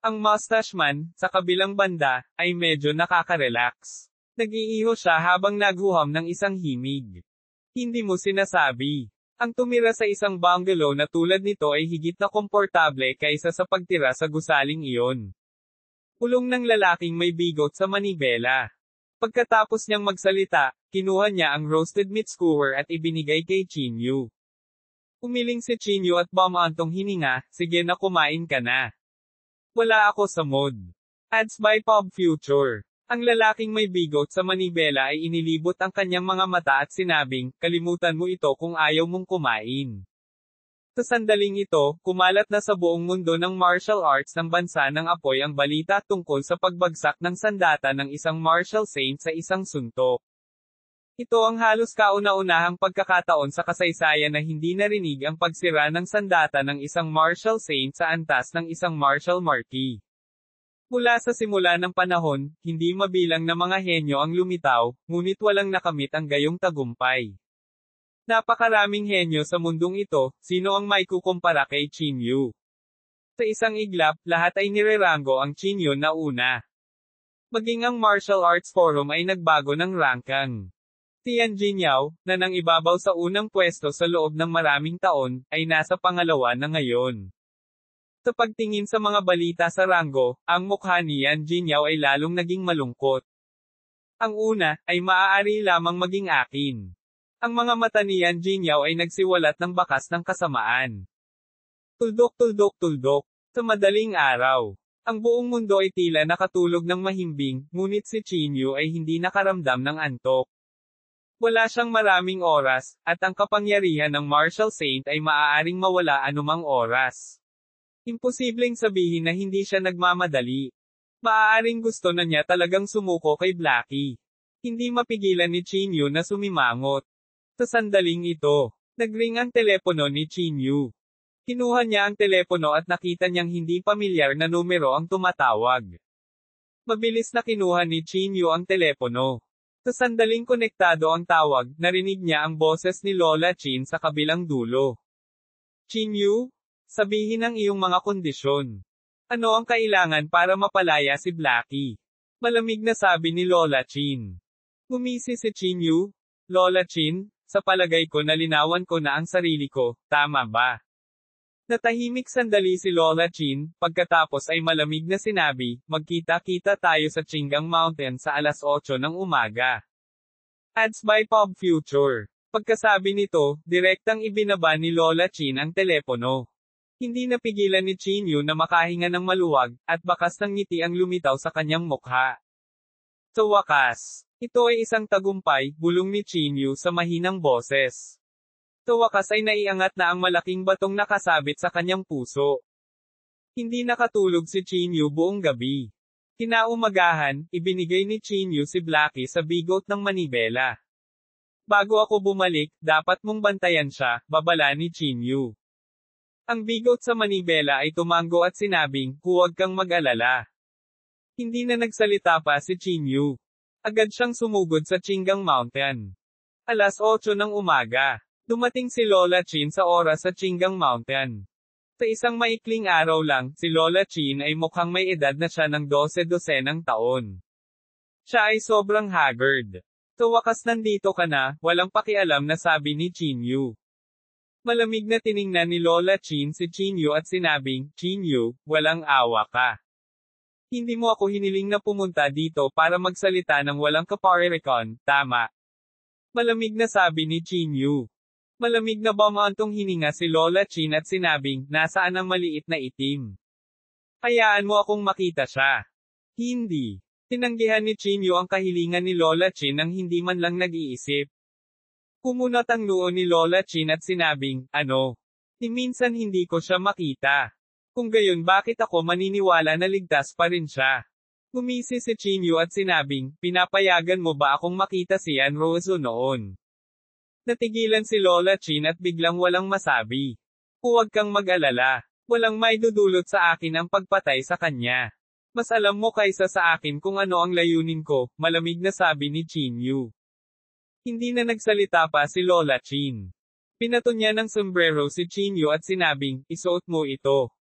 Ang mustache man, sa kabilang banda, ay medyo nakaka-relax. Nag-iiho siya habang naghuham ng isang himig. Hindi mo sinasabi. Ang tumira sa isang bungalow na tulad nito ay higit na komportable kaysa sa pagtira sa gusaling iyon. Pulong ng lalaking may bigot sa manibela. Pagkatapos niyang magsalita, kinuha niya ang roasted meat skewer at ibinigay kay Chinyu. Umiling si Chinyu at bumantong hininga, sige na kumain ka na. Wala ako sa mood. Ads by Pop Future. Ang lalaking may bigot sa manibela ay inilibot ang kanyang mga mata at sinabing, kalimutan mo ito kung ayaw mong kumain. Sa sandaling ito, kumalat na sa buong mundo ng martial arts ng bansa ng apoy ang balita tungkol sa pagbagsak ng sandata ng isang martial saint sa isang suntok. Ito ang halos kauna-unahang pagkakataon sa kasaysayan na hindi narinig ang pagsira ng sandata ng isang martial saint sa antas ng isang martial marquee. Mula sa simula ng panahon, hindi mabilang na mga henyo ang lumitaw, ngunit walang nakamit ang gayong tagumpay. Napakaraming henyo sa mundong ito, sino ang may kukumpara kay Chinyu? Sa isang iglap, lahat ay nirerango ang Chinyu na una. Maging ang Martial Arts Forum ay nagbago ng rankang. Tian Jinyao, na nang ibabaw sa unang pwesto sa loob ng maraming taon, ay nasa pangalawa na ngayon. Sa pagtingin sa mga balita sa ranggo, ang mukha ni Yan Jinyao ay lalong naging malungkot. Ang una, ay maaari lamang maging akin. Ang mga mata ni Yan Jinyao ay nagsiwalat ng bakas ng kasamaan. Tuldok. Sa madaling araw. Ang buong mundo ay tila nakatulog ng mahimbing, ngunit si Chinyu ay hindi nakaramdam ng antok. Wala siyang maraming oras, at ang kapangyarihan ng martial saint ay maaaring mawala anumang oras. Imposibleng sabihin na hindi siya nagmamadali. Maaaring gusto na niya talagang sumuko kay Blackie. Hindi mapigilan ni Chinyu na sumimangot. Sa sandaling ito, nagring ang telepono ni Chinyu. Kinuha niya ang telepono at nakita niyang hindi pamilyar na numero ang tumatawag. Mabilis na kinuha ni Chinyu ang telepono. Sa sandaling konektado ang tawag, narinig niya ang boses ni Lola Chin sa kabilang dulo. Chinyu, sabihin ang iyong mga kondisyon. Ano ang kailangan para mapalaya si Blackie? Malamig na sabi ni Lola Chin. Ngumisi si Chinyu. Lola Chin, sa palagay ko nalinawan ko na ang sarili ko, tama ba? Natahimik sandali si Lola Chin, pagkatapos ay malamig na sinabi, magkita-kita tayo sa Qinggang Mountain sa alas 8 ng umaga. Ads by Pop Future. Pagkasabi nito, direktang ibinaba ni Lola Chin ang telepono. Hindi napigilan ni Chinyu na makahinga ng maluwag, at bakas ng ngiti ang lumitaw sa kanyang mukha. Sa wakas, ito ay isang tagumpay, bulong ni Chinyu sa mahinang boses. Sa wakas ay naiangat na ang malaking batong nakasabit sa kanyang puso. Hindi nakatulog si Chinyu buong gabi. Kinaumagahan, ibinigay ni Chinyu si Blackie sa bigot ng manibela. Bago ako bumalik, dapat mong bantayan siya, babala ni Chinyu. Ang bigot sa manibela ay tumango at sinabing, huwag kang mag-alala. Hindi na nagsalita pa si Chinyu. Agad siyang sumugod sa Qinggang Mountain. Alas 8 ng umaga. Dumating si Lola Chin sa oras sa Qinggang Mountain. Sa isang maikling araw lang, si Lola Chin ay mukhang may edad na siya ng 12-dosenang taon. Siya ay sobrang haggard. Sa wakas nandito ka na, walang pakialam na sabi ni Chinyu. Malamig na tiningnan ni Lola Chin si Chinyu at sinabing, Chinyu, walang awa ka. Hindi mo ako hiniling na pumunta dito para magsalita ng walang kaparerekon, tama? Malamig na sabi ni Chinyu. Malamig na bumantong hininga si Lola Chin at sinabing, nasaan ang maliit na itim? Hayaan mo akong makita siya. Hindi. Tinanggihan ni Chinyu ang kahilingan ni Lola Chin nang hindi man lang nag-iisip. Kumunot ang noo ni Lola Chin at sinabing, ano? Minsan hindi ko siya makita. Kung gayon bakit ako maniniwala na ligtas pa rin siya? Gumisi si Chinyu at sinabing, pinapayagan mo ba akong makita si Anrozo noon? Natigilan si Lola Chin at biglang walang masabi. Huwag kang mag-alala. Walang may dudulot sa akin ang pagpatay sa kanya. Mas alam mo kaysa sa akin kung ano ang layunin ko, malamig na sabi ni Chinyu. Hindi na nagsalita pa si Lola Chin. Pinato niya ng sombrero si Chinyu at sinabing, isuot mo ito.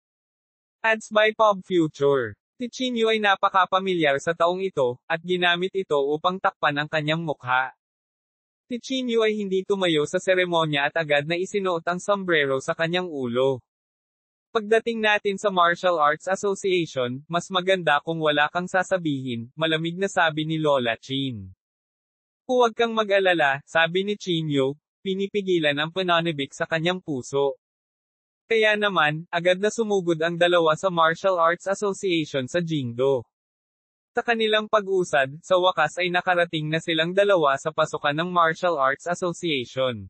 Ads by Pop Future. Si Chinyu ay napakapamilyar sa taong ito, at ginamit ito upang takpan ang kanyang mukha. Si Chinyu ay hindi tumayo sa seremonya at agad na isinuot ang sombrero sa kanyang ulo. Pagdating natin sa Martial Arts Association, mas maganda kung wala kang sasabihin, malamig na sabi ni Lola Chin. Huwag kang mag-alala, sabi ni Chinyu, pinipigilan ang pananibik sa kanyang puso. Kaya naman, agad na sumugod ang dalawa sa Martial Arts Association sa Jingdo. Sa kanilang pag-usad, sa wakas ay nakarating na silang dalawa sa pasukan ng Martial Arts Association.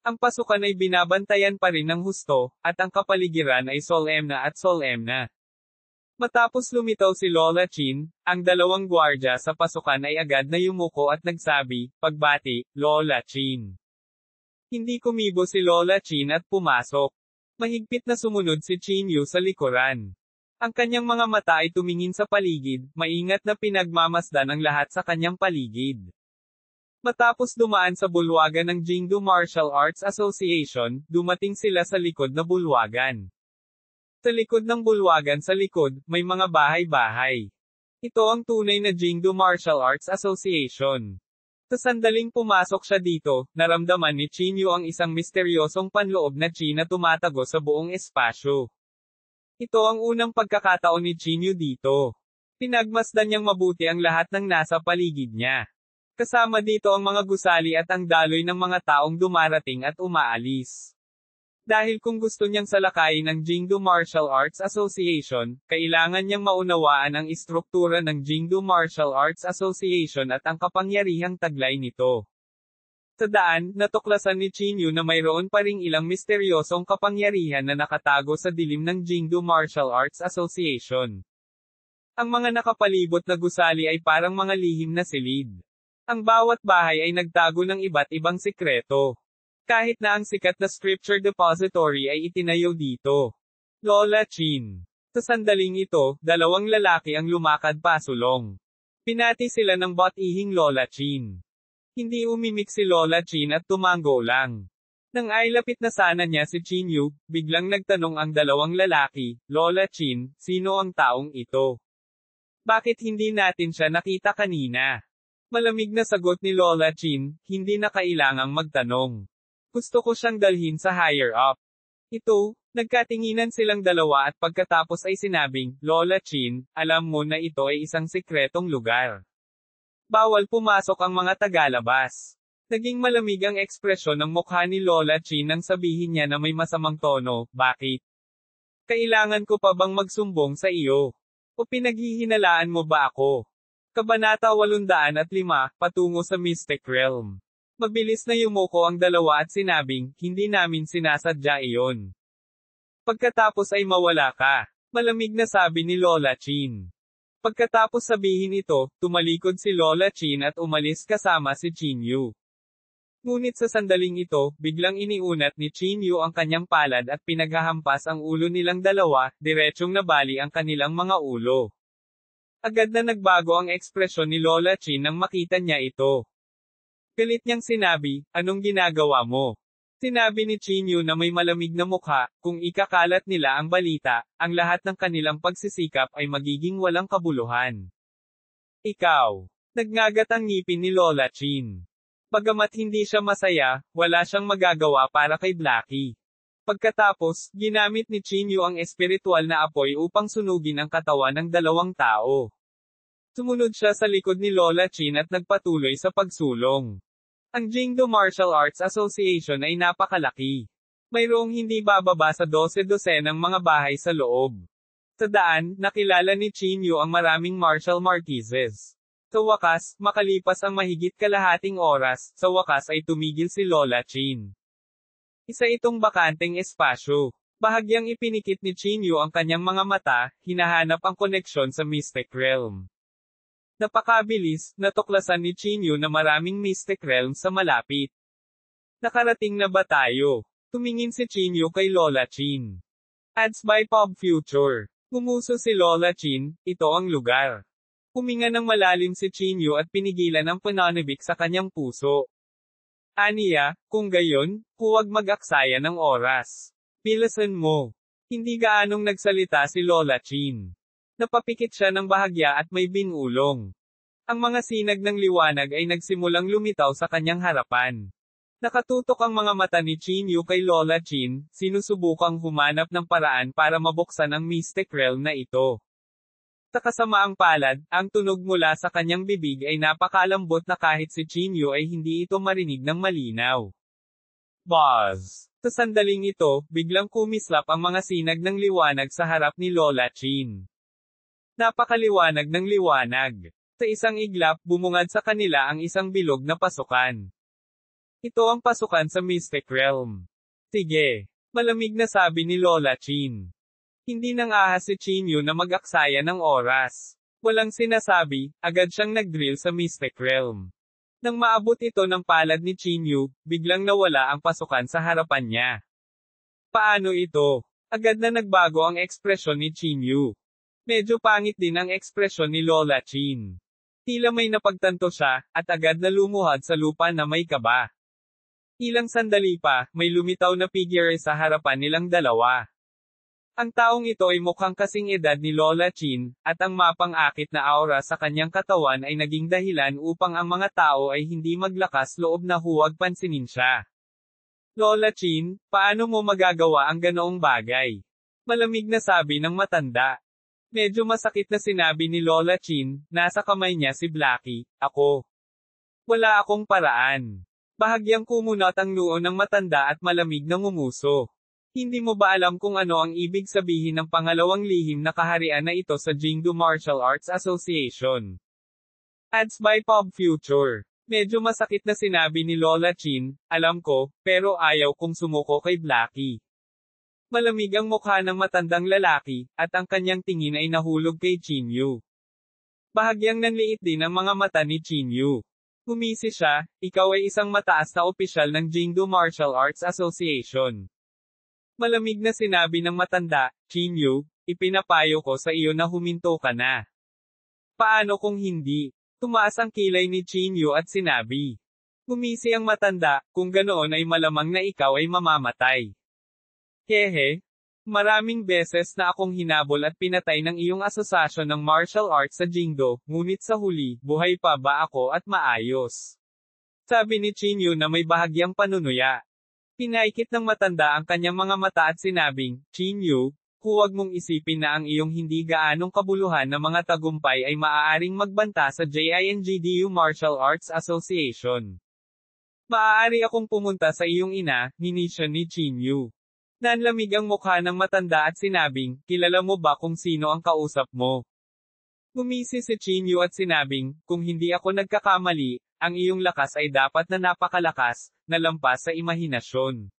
Ang pasukan ay binabantayan pa rin ng husto, at ang kapaligiran ay solemna at solemna. Matapos lumitaw si Lola Chin, ang dalawang gwardya sa pasukan ay agad na yumuko at nagsabi, pagbati, Lola Chin. Hindi kumibo si Lola Chin at pumasok. Mahigpit na sumunod si Chinyu sa likuran. Ang kanyang mga mata ay tumingin sa paligid, maingat na pinagmamasdan ang lahat sa kanyang paligid. Matapos dumaan sa bulwagan ng Jingdo Martial Arts Association, dumating sila sa likod na bulwagan. Sa likod ng bulwagan sa likod, may mga bahay-bahay. Ito ang tunay na Jingdo Martial Arts Association. Sa sandaling pumasok siya dito, naramdaman ni Chinyu ang isang misteryosong panloob na chi na tumatago sa buong espasyo. Ito ang unang pagkakataon ni Chinyu dito. Pinagmasdan niyang mabuti ang lahat ng nasa paligid niya. Kasama dito ang mga gusali at ang daloy ng mga taong dumarating at umaalis. Dahil kung gusto niyang salakayin ang Jingdo Martial Arts Association, kailangan niyang maunawaan ang istruktura ng Jingdo Martial Arts Association at ang kapangyarihang taglay nito. Sa daan, natuklasan ni Chinyu na mayroon pa ring ilang misteryosong kapangyarihan na nakatago sa dilim ng Jingdo Martial Arts Association. Ang mga nakapalibot na gusali ay parang mga lihim na silid. Ang bawat bahay ay nagtago ng iba't ibang sikreto. Kahit na ang sikat na scripture depository ay itinayo dito. Lola Chin. Sa sandaling ito, dalawang lalaki ang lumakad pasulong. Pinati sila ng bot-ihing Lola Chin. Hindi umimik si Lola Chin at tumango lang. Nang ay lapit na sana niya si Chinyu, biglang nagtanong ang dalawang lalaki, Lola Chin, sino ang taong ito? Bakit hindi natin siya nakita kanina? Malamig na sagot ni Lola Chin, hindi na kailangang magtanong. Gusto ko siyang dalhin sa higher up. Ito, nagkatinginan silang dalawa at pagkatapos ay sinabing, Lola Chin, alam mo na ito ay isang sikretong lugar. Bawal pumasok ang mga tagalabas. Naging malamig ang ekspresyon ng mukha ni Lola Chin nang sabihin niya na may masamang tono, bakit? Kailangan ko pa bang magsumbong sa iyo? O pinaghihinalaan mo ba ako? Kabanata 805, patungo sa Mystic Realm. Mabilis na yumuko ang dalawa at sinabing, hindi namin sinasadya iyon. Pagkatapos ay mawala ka. Malamig na sabi ni Lola Chin. Pagkatapos sabihin ito, tumalikod si Lola Chin at umalis kasama si Chinyu. Ngunit sa sandaling ito, biglang iniunat ni Chinyu ang kanyang palad at pinaghahampas ang ulo nilang dalawa, diretsyong nabali ang kanilang mga ulo. Agad na nagbago ang ekspresyon ni Lola Chin nang makita niya ito. Galit niyang sinabi, anong ginagawa mo? Sinabi ni Chinyu na may malamig na mukha, kung ikakalat nila ang balita, ang lahat ng kanilang pagsisikap ay magiging walang kabuluhan. Ikaw. Nagngagat ang ngipin ni Lola Chin. Bagamat hindi siya masaya, wala siyang magagawa para kay Blackie. Pagkatapos, ginamit ni Chinyu ang espiritual na apoy upang sunugin ang katawan ng dalawang tao. Sumunod siya sa likod ni Lola Chin at nagpatuloy sa pagsulong. Ang Jingdo Martial Arts Association ay napakalaki. Mayroong hindi bababa sa 12-dosenang mga bahay sa loob. Sa daan, nakilala ni Chinyu ang maraming martial marquises. Sa wakas, makalipas ang mahigit kalahating oras, sa wakas ay tumigil si Lola Chin. Isa itong bakanteng espasyo. Bahagyang ipinikit ni Chinyu ang kanyang mga mata, hinahanap ang koneksyon sa Mystic Realm. Napakabilis, natuklasan ni Chinyu na maraming Mystic Realm sa malapit. Nakarating na ba tayo? Tumingin si Chinyu kay Lola Chin. Ads by Pop Future. Gumuso si Lola Chin, ito ang lugar. Huminga ng malalim si Chinyu at pinigilan ang pananabik sa kanyang puso. Aniya, kung gayon, huwag mag-aksaya ng oras. Bilisan mo. Hindi gaanong nagsalita si Lola Chin. Napapikit siya ng bahagya at may binulong. Ang mga sinag ng liwanag ay nagsimulang lumitaw sa kanyang harapan. Nakatutok ang mga mata ni Chinyu kay Lola Chin, sinusubukang humanap ng paraan para mabuksan ang Mystic Realm na ito. Sa kasamaang palad, ang tunog mula sa kanyang bibig ay napakalambot na kahit si Chinyu ay hindi ito marinig ng malinaw. Buzz! Sa sandaling ito, biglang kumislap ang mga sinag ng liwanag sa harap ni Lola Chin. Napakaliwanag ng liwanag. Sa isang iglap, bumungad sa kanila ang isang bilog na pasukan. Ito ang pasukan sa Mystic Realm. Sige. Malamig na sabi ni Lola Chin. Hindi nang ahas si Chinyu na mag-aksaya ng oras. Walang sinasabi, agad siyang nag-drill sa Mystic Realm. Nang maabot ito ng palad ni Chinyu, biglang nawala ang pasukan sa harapan niya. Paano ito? Agad na nagbago ang ekspresyon ni Chinyu. Medyo pangit din ang ekspresyon ni Lola Chin. Tila may napagtanto siya, at agad na lumuhad sa lupa na may kaba. Ilang sandali pa, may lumitaw na figure sa harapan nilang dalawa. Ang taong ito ay mukhang kasing edad ni Lola Chin, at ang mapang-akit na aura sa kanyang katawan ay naging dahilan upang ang mga tao ay hindi maglakas loob na huwag pansinin siya. Lola Chin, paano mo magagawa ang ganoong bagay? Malamig na sabi ng matanda. Medyo masakit na sinabi ni Lola Chin, nasa kamay niya si Blackie, ako. Wala akong paraan. Bahagyang kumunot ang noo ng matanda at malamig na ngumuso. Hindi mo ba alam kung ano ang ibig sabihin ng pangalawang lihim na kaharian na ito sa Jingdo Martial Arts Association? Ads by Pop Future. Medyo masakit na sinabi ni Lola Chin, alam ko, pero ayaw kong sumuko kay Blackie. Malamig ang mukha ng matandang lalaki, at ang kanyang tingin ay nahulog kay Chinyu. Bahagyang nanliit din ang mga mata ni Chinyu. Humisi siya, ikaw ay isang mataas na opisyal ng Jingdo Martial Arts Association. Malamig na sinabi ng matanda, Chinyu, ipinapayo ko sa iyo na huminto ka na. Paano kung hindi? Tumaas ang kilay ni Chinyu at sinabi. Gumisi ang matanda, kung ganoon ay malamang na ikaw ay mamamatay. Hehe. Maraming beses na akong hinabol at pinatay ng iyong asosasyon ng martial arts sa Jingdo, ngunit sa huli, buhay pa ba ako at maayos? Sabi ni Chinyu na may bahagyang panunuya. Pinaikit ng matanda ang kanyang mga mata at sinabing, Chinyu, huwag mong isipin na ang iyong hindi gaanong kabuluhan na mga tagumpay ay maaaring magbanta sa JINGDU Martial Arts Association. Maaari akong pumunta sa iyong ina, hinisyon ni Chinyu. Nanlamig ang mukha ng matanda at sinabing, kilala mo ba kung sino ang kausap mo? Gumisi si Chinyu at sinabing, kung hindi ako nagkakamali, ang iyong lakas ay dapat na napakalakas, na lampas sa imahinasyon.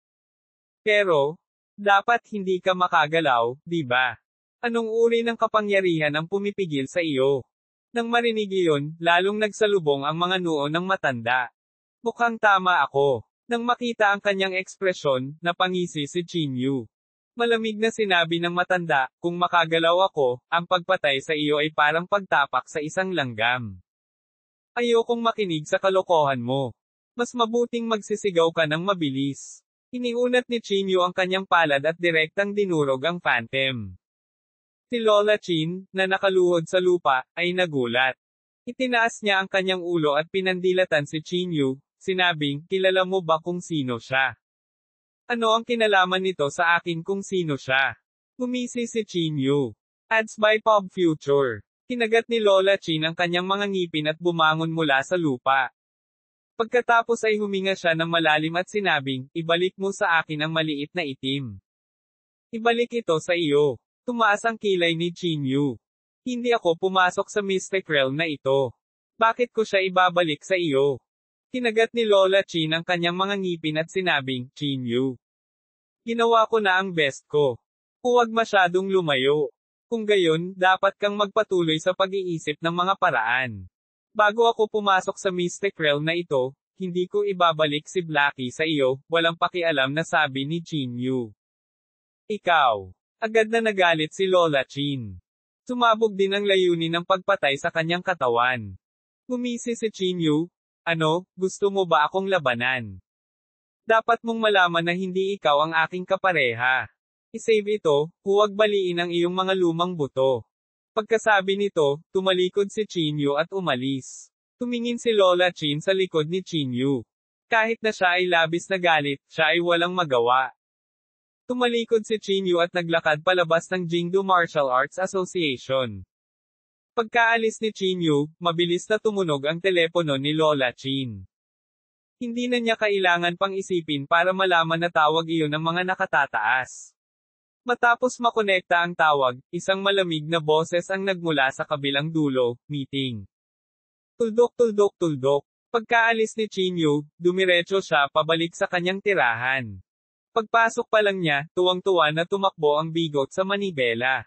Pero, dapat hindi ka makagalaw, di ba? Anong uri ng kapangyarihan ang pumipigil sa iyo? Nang marinig iyon, lalong nagsalubong ang mga noo ng matanda. Mukhang tama ako. Nang makita ang kanyang ekspresyon, napangisi si Chinyu. Malamig na sinabi ng matanda, kung makagalaw ako, ang pagpatay sa iyo ay parang pagtapak sa isang langgam. Ayokong makinig sa kalokohan mo. Mas mabuting magsisigaw ka ng mabilis. Iniunat ni Chinyu ang kanyang palad at direktang dinurog ang phantom. Si Lola Chin, na nakaluhod sa lupa, ay nagulat. Itinaas niya ang kanyang ulo at pinandilatan si Chinyu, sinabing, kilala mo ba kung sino siya? Ano ang kinalaman nito sa akin kung sino siya? Gumisi si Chinyu. Ads by Pop Future. Kinagat ni Lola Chin ang kanyang mga ngipin at bumangon mula sa lupa. Pagkatapos ay huminga siya ng malalim at sinabing, ibalik mo sa akin ang maliit na itim. Ibalik ito sa iyo. Tumaas ang kilay ni Chinyu. Hindi ako pumasok sa Mystic Realm na ito. Bakit ko siya ibabalik sa iyo? Kinagat ni Lola Chin ang kanyang mga ngipin at sinabing, Chinyu. Ginawa ko na ang best ko. Huwag masyadong lumayo. Kung gayon, dapat kang magpatuloy sa pag-iisip ng mga paraan. Bago ako pumasok sa Mystic Realm na ito, hindi ko ibabalik si Blackie sa iyo, walang pakialam na sabi ni Chinyu. Ikaw. Agad na nagalit si Lola Chin. Sumabog din ang layunin ng pagpatay sa kanyang katawan. Gumisi si Chinyu, ano, gusto mo ba akong labanan? Dapat mong malaman na hindi ikaw ang aking kapareha. I-save ito, huwag baliin ang iyong mga lumang buto. Pagkasabi nito, tumalikod si Chinyu at umalis. Tumingin si Lola Chin sa likod ni Chinyu. Kahit na siya ay labis na galit, siya ay walang magawa. Tumalikod si Chinyu at naglakad palabas ng Jingdo Martial Arts Association. Pagkaalis ni Chinyu, mabilis na tumunog ang telepono ni Lola Chin. Hindi na niya kailangan pang isipin para malaman na tawag iyon ng mga nakatataas. Matapos makonekta ang tawag, isang malamig na boses ang nagmula sa kabilang dulo, meeting. Tuldok tuldok tuldok. Pagkaalis ni Chinyu, dumiretso siya pabalik sa kanyang tirahan. Pagpasok pa lang niya, tuwang-tuwa na tumakbo ang bigot sa manibela.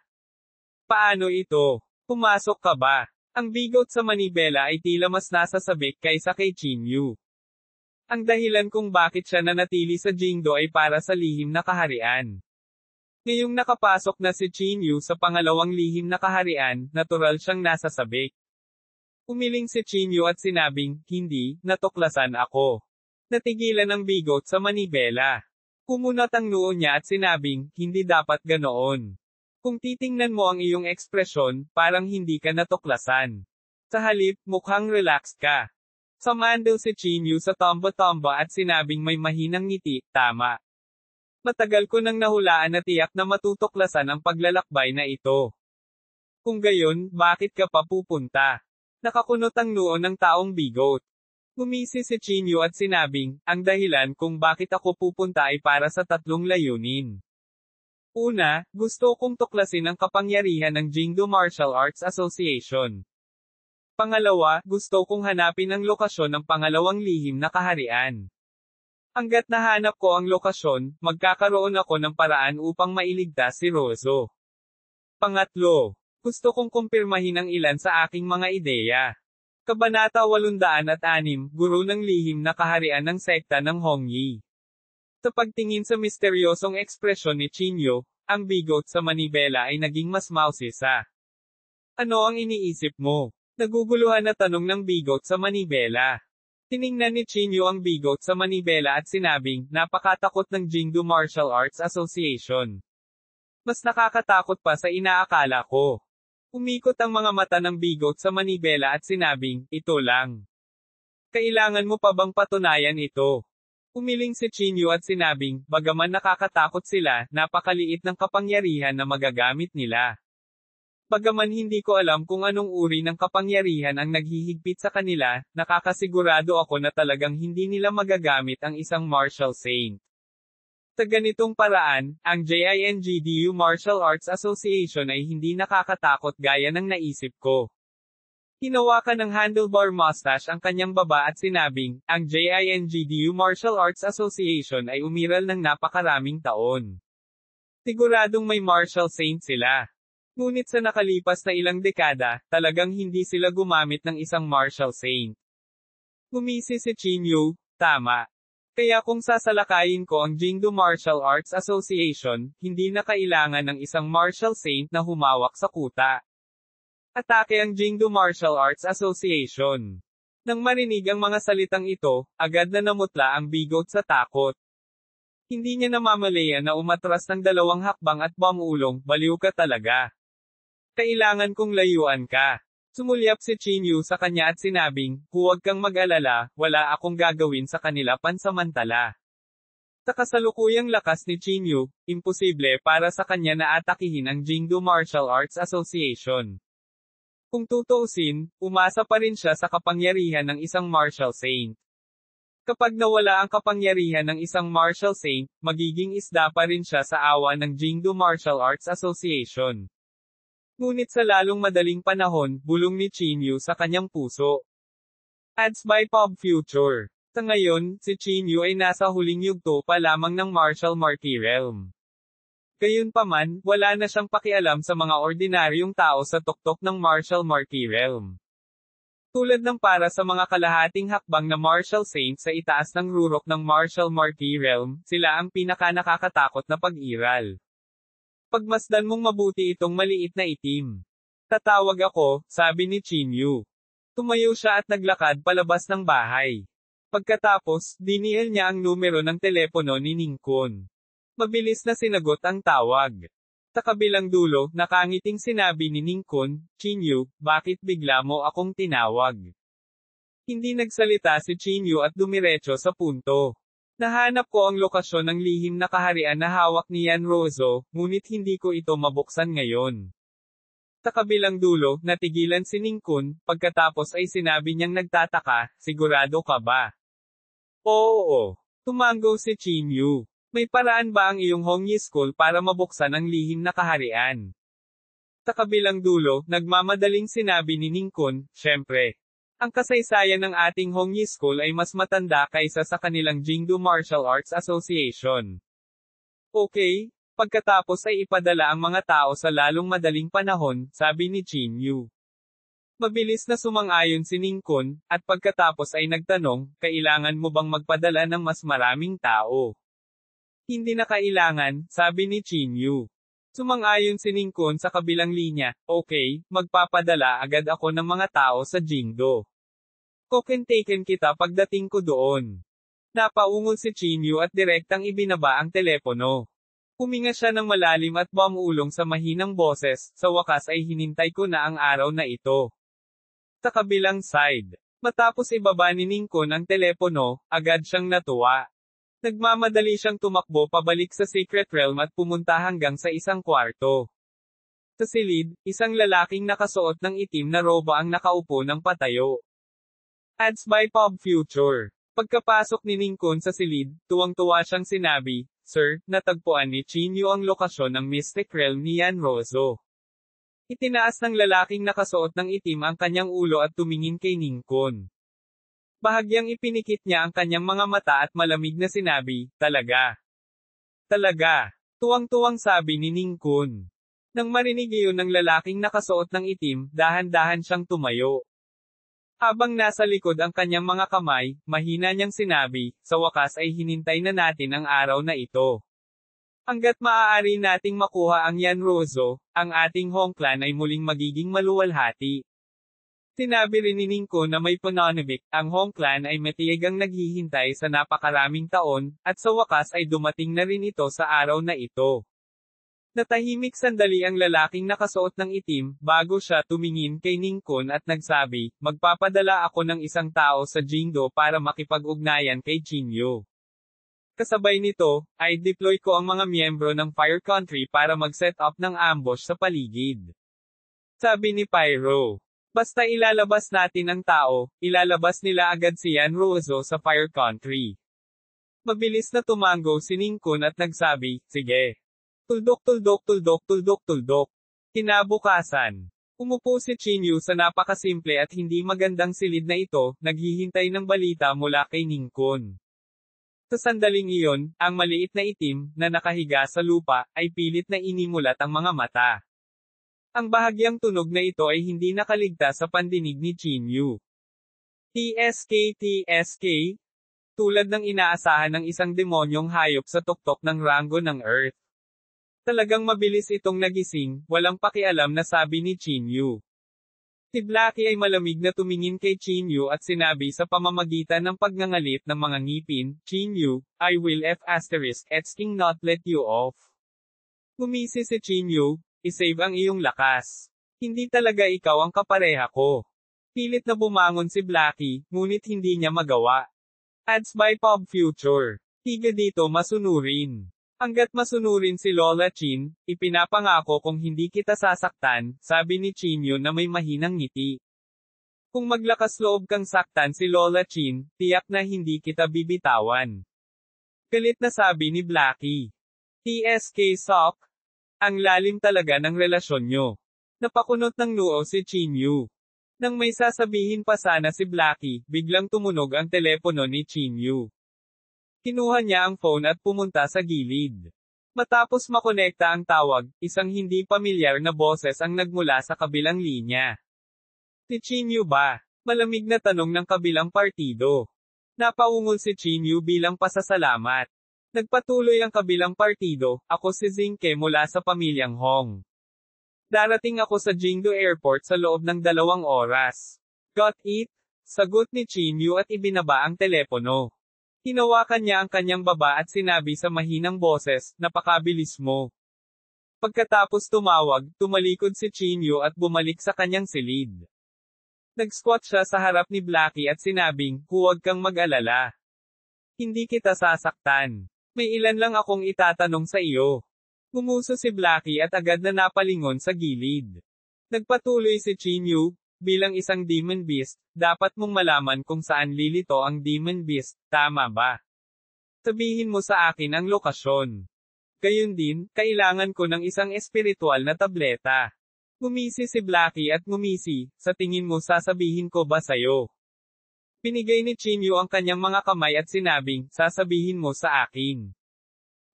Paano ito? Pumasok ka ba? Ang bigot sa manibela ay tila mas nasa sabik kaysa kay Chinyu. Ang dahilan kung bakit siya nanatili sa Jingdo ay para sa lihim na kaharian. Ngayong nakapasok na si Chinyu sa pangalawang lihim na kaharian, natural siyang nasa sabik. Umiling si Chinyu at sinabing, hindi, natuklasan ako. Natigilan ang bigot sa manibela. Kumunat ang noo niya at sinabing, hindi dapat ganoon. Kung titingnan mo ang iyong ekspresyon, parang hindi ka natuklasan. Sa halip, mukhang relaxed ka. Sumandal si Chinyu sa tomba-tomba at sinabing may mahinang ngiti, tama. Matagal ko nang nahulaan na tiyak na matutuklasan ang paglalakbay na ito. Kung gayon, bakit ka pa pupunta? Nakakunot ang noo ng taong bigot. Gumisi si Chinyu at sinabing, ang dahilan kung bakit ako pupunta ay para sa tatlong layunin. Una, gusto kong tuklasin ang kapangyarihan ng Jingdo Martial Arts Association. Pangalawa, gusto kong hanapin ang lokasyon ng pangalawang lihim na kaharian. Hanggat nahanap ko ang lokasyon, magkakaroon ako ng paraan upang mailigtas si Rozo. Pangatlo, gusto kong kumpirmahin ang ilan sa aking mga ideya. Kabanata 806, Guro ng Lihim na Kaharian ng Sekta ng Hongyi. Sa pagtingin sa misteryosong ekspresyon ni Chinyu, ang bigot sa manibela ay naging mas mausisa. Ano ang iniisip mo? Naguguluhan na tanong ng bigot sa manibela. Tiningnan ni Chinyu ang bigot sa manibela at sinabing, napakatakot ng Jingdo Martial Arts Association. Mas nakakatakot pa sa inaakala ko. Umikot ang mga mata ng bigot sa manibela at sinabing, ito lang. Kailangan mo pa bang patunayan ito? Umiling si Chinyu at sinabing, bagaman nakakatakot sila, napakaliit ng kapangyarihan na magagamit nila. Bagaman hindi ko alam kung anong uri ng kapangyarihan ang naghihigpit sa kanila, nakakasigurado ako na talagang hindi nila magagamit ang isang martial saint. Sa ganitong paraan, ang JINGDU Martial Arts Association ay hindi nakakatakot gaya ng naisip ko. Hinawakan ng handlebar mustache ang kanyang baba at sinabing, ang JINGDU Martial Arts Association ay umiral ng napakaraming taon. Siguradong may martial saint sila. Ngunit sa nakalipas na ilang dekada, talagang hindi sila gumamit ng isang martial saint. Gumisi si Chinyu, tama. Kaya kung sasalakayin ko ang Jingdo Martial Arts Association, hindi na kailangan ng isang martial saint na humawak sa kuta. Atake ang Jingdo Martial Arts Association. Nang marinig ang mga salitang ito, agad na namutla ang bigot sa takot. Hindi niya namamalayan na umatras ng 2 hakbang at bumulong, baliw ka talaga. Kailangan kong layuan ka. Sumulyap si Chinyu sa kanya at sinabing, huwag kang mag-alala, wala akong gagawin sa kanila pansamantala. Sa kasalukuyang lakas ni Chinyu, imposible para sa kanya na atakihin ang Jingdo Martial Arts Association. Kung tutuusin, umasa pa rin siya sa kapangyarihan ng isang martial saint. Kapag nawala ang kapangyarihan ng isang martial saint, magiging isda pa rin siya sa awa ng Jingdo Martial Arts Association. Ngunit sa lalong madaling panahon, bulong ni Chinyu sa kanyang puso. Ads by Pop Future. Sa ngayon, si Chinyu ay nasa huling yugto pa lamang ng Martial Marquee Realm. Gayunpaman, wala na siyang pakialam sa mga ordinaryong tao sa tuktok ng Martial Marquee Realm. Tulad ng para sa mga kalahating hakbang na Martial Saint sa itaas ng rurok ng Martial Marquee Realm, sila ang pinaka-nakakatakot na pag-iral. Pagmasdan mong mabuti itong maliit na itim. Tatawag ako, sabi ni Chinyu. Tumayo siya at naglakad palabas ng bahay. Pagkatapos, dinial niya ang numero ng telepono ni Ningkun. Mabilis na sinagot ang tawag. Sa kabilang dulo, nakangiting sinabi ni Ningkun, Chinyu, bakit bigla mo akong tinawag? Hindi nagsalita si Chinyu at dumiretso sa punto. Nahanap ko ang lokasyon ng lihim na kaharian na hawak ni Yanrozo, ngunit hindi ko ito mabuksan ngayon. Sa kabilang dulo, natigilan si Ningkun, pagkatapos ay sinabi niyang nagtataka, sigurado ka ba? Oo. Tumango si Chinyu. May paraan ba ang iyong Hongyi School para mabuksan ang lihim na kaharian? Sa kabilang dulo, nagmamadaling sinabi ni Ningkun, syempre. Ang kasaysayan ng ating Hongyi School ay mas matanda kaysa sa kanilang Jingdo Martial Arts Association. Okay, pagkatapos ay ipadala ang mga tao sa lalong madaling panahon, sabi ni Chinyu. Mabilis na sumang-ayon si Ningkun, at pagkatapos ay nagtanong, kailangan mo bang magpadala ng mas maraming tao? Hindi na kailangan, sabi ni Chinyu. Sumang-ayon si Ningkun sa kabilang linya, okay, magpapadala agad ako ng mga tao sa Jingdo. Kokentaken kita pagdating ko doon. Napaungol si Chinyu at direktang ibinaba ang telepono. Huminga siya ng malalim at bumulong sa mahinang boses, sa wakas ay hinintay ko na ang araw na ito. Sa kabilang side, matapos ibaba ni Ningkun ang telepono, agad siyang natuwa. Nagmamadali siyang tumakbo pabalik sa Secret Realm at pumunta hanggang sa isang kwarto. Sa silid, isang lalaking nakasuot ng itim na roba ang nakaupo ng patayo. Ads by Pop Future. Pagkapasok ni Ningkun sa silid, tuwang-tuwa siyang sinabi, Sir, natagpuan ni Chinyu ang lokasyon ng Mystic Realm ni Yanrozo. Itinaas ng lalaking nakasuot ng itim ang kanyang ulo at tumingin kay Ningkun. Bahagyang ipinikit niya ang kanyang mga mata at malamig na sinabi, talaga. Talaga. Tuwang-tuwang sabi ni Ningkun. Nang marinig iyon ng lalaking nakasuot ng itim, dahan-dahan siyang tumayo. Habang nasa likod ang kanyang mga kamay, mahina niyang sinabi, sa wakas ay hinintay na natin ang araw na ito. Hanggat maaari nating makuha ang Yanrozo, ang ating Hong Clan ay muling magiging maluwalhati. Sinabi rin ni Ningkun na may pananabik, ang Hong Clan ay matiyagang naghihintay sa napakaraming taon, at sa wakas ay dumating na rin ito sa araw na ito. Natahimik sandali ang lalaking nakasuot ng itim, bago siya tumingin kay Ningkun at nagsabi, magpapadala ako ng isang tao sa Jingdo para makipag-ugnayan kay Chinyu. Kasabay nito, ay deploy ko ang mga miyembro ng Fire Country para mag-set up ng ambush sa paligid. Sabi ni Pyro. Basta ilalabas natin ang tao, ilalabas nila agad si Yanrozo sa Fire Country. Mabilis na tumango si Ningkun at nagsabi, sige. Tuldok tuldok tuldok tuldok tuldok. Kinabukasan. Umupo si Chinyu sa napakasimple at hindi magandang silid na ito, naghihintay ng balita mula kay Ningkun. Sa sandaling iyon, ang maliit na itim, na nakahiga sa lupa, ay pilit na inimulat ang mga mata. Ang bahagyang tunog na ito ay hindi nakaligtas sa pandinig ni Chinyu. TSK TSK. Tulad ng inaasahan ng isang demonyong hayop sa tuktok ng ranggo ng Earth. Talagang mabilis itong nagising, walang pakialam na sabi ni Chinyu. Si Blackie ay malamig na tumingin kay Chinyu at sinabi sa pamamagitan ng pagngangalit ng mga ngipin, Chinyu, I will *************************************************************************************************************************************************************************************************************************** Hindi talaga ikaw ang kapareha ko. Pilit na bumangon si Blackie, ngunit hindi niya magawa. Ads by Pop Future. Tiga dito masunurin. Hanggat masunurin si Lola Chin, ipinapangako kung hindi kita sasaktan, sabi ni Chinyu na may mahinang ngiti. Kung maglakas loob kang saktan si Lola Chin, tiyak na hindi kita bibitawan. Galit na sabi ni Blackie. TSK Sok. Ang lalim talaga ng relasyon nyo. Napakunot ng noo si Chinyu. Nang may sasabihin pa sana si Blackie, biglang tumunog ang telepono ni Chinyu. Kinuha niya ang phone at pumunta sa gilid. Matapos makonekta ang tawag, isang hindi pamilyar na boses ang nagmula sa kabilang linya. Si Chinyu ba? Malamig na tanong ng kabilang partido. Napaungol si Chinyu bilang pasasalamat. Nagpatuloy ang kabilang partido, ako si Zinke mula sa pamilyang Hong. Darating ako sa Jingdo Airport sa loob ng 2 oras. Got it? Sagot ni Chinyu at ibinaba ang telepono. Hinawakan niya ang kanyang baba at sinabi sa mahinang boses, napakabilis mo. Pagkatapos tumawag, tumalikod si Chinyu at bumalik sa kanyang silid. Nag-squat siya sa harap ni Blackie at sinabing, huwag kang mag-alala. Hindi kita sasaktan. May ilan lang akong itatanong sa iyo. Gumuso si Blackie at agad na napalingon sa gilid. Nagpatuloy si Chinyu, bilang isang Demon Beast, dapat mong malaman kung saan lilito ang Demon Beast, tama ba? Sabihin mo sa akin ang lokasyon. Gayun din, kailangan ko ng isang espiritual na tableta. Ngumisi si Blackie at ngumisi, sa tingin mo sasabihin ko ba sayo? Pinigay ni Chinyu ang kanyang mga kamay at sinabing, sasabihin mo sa akin.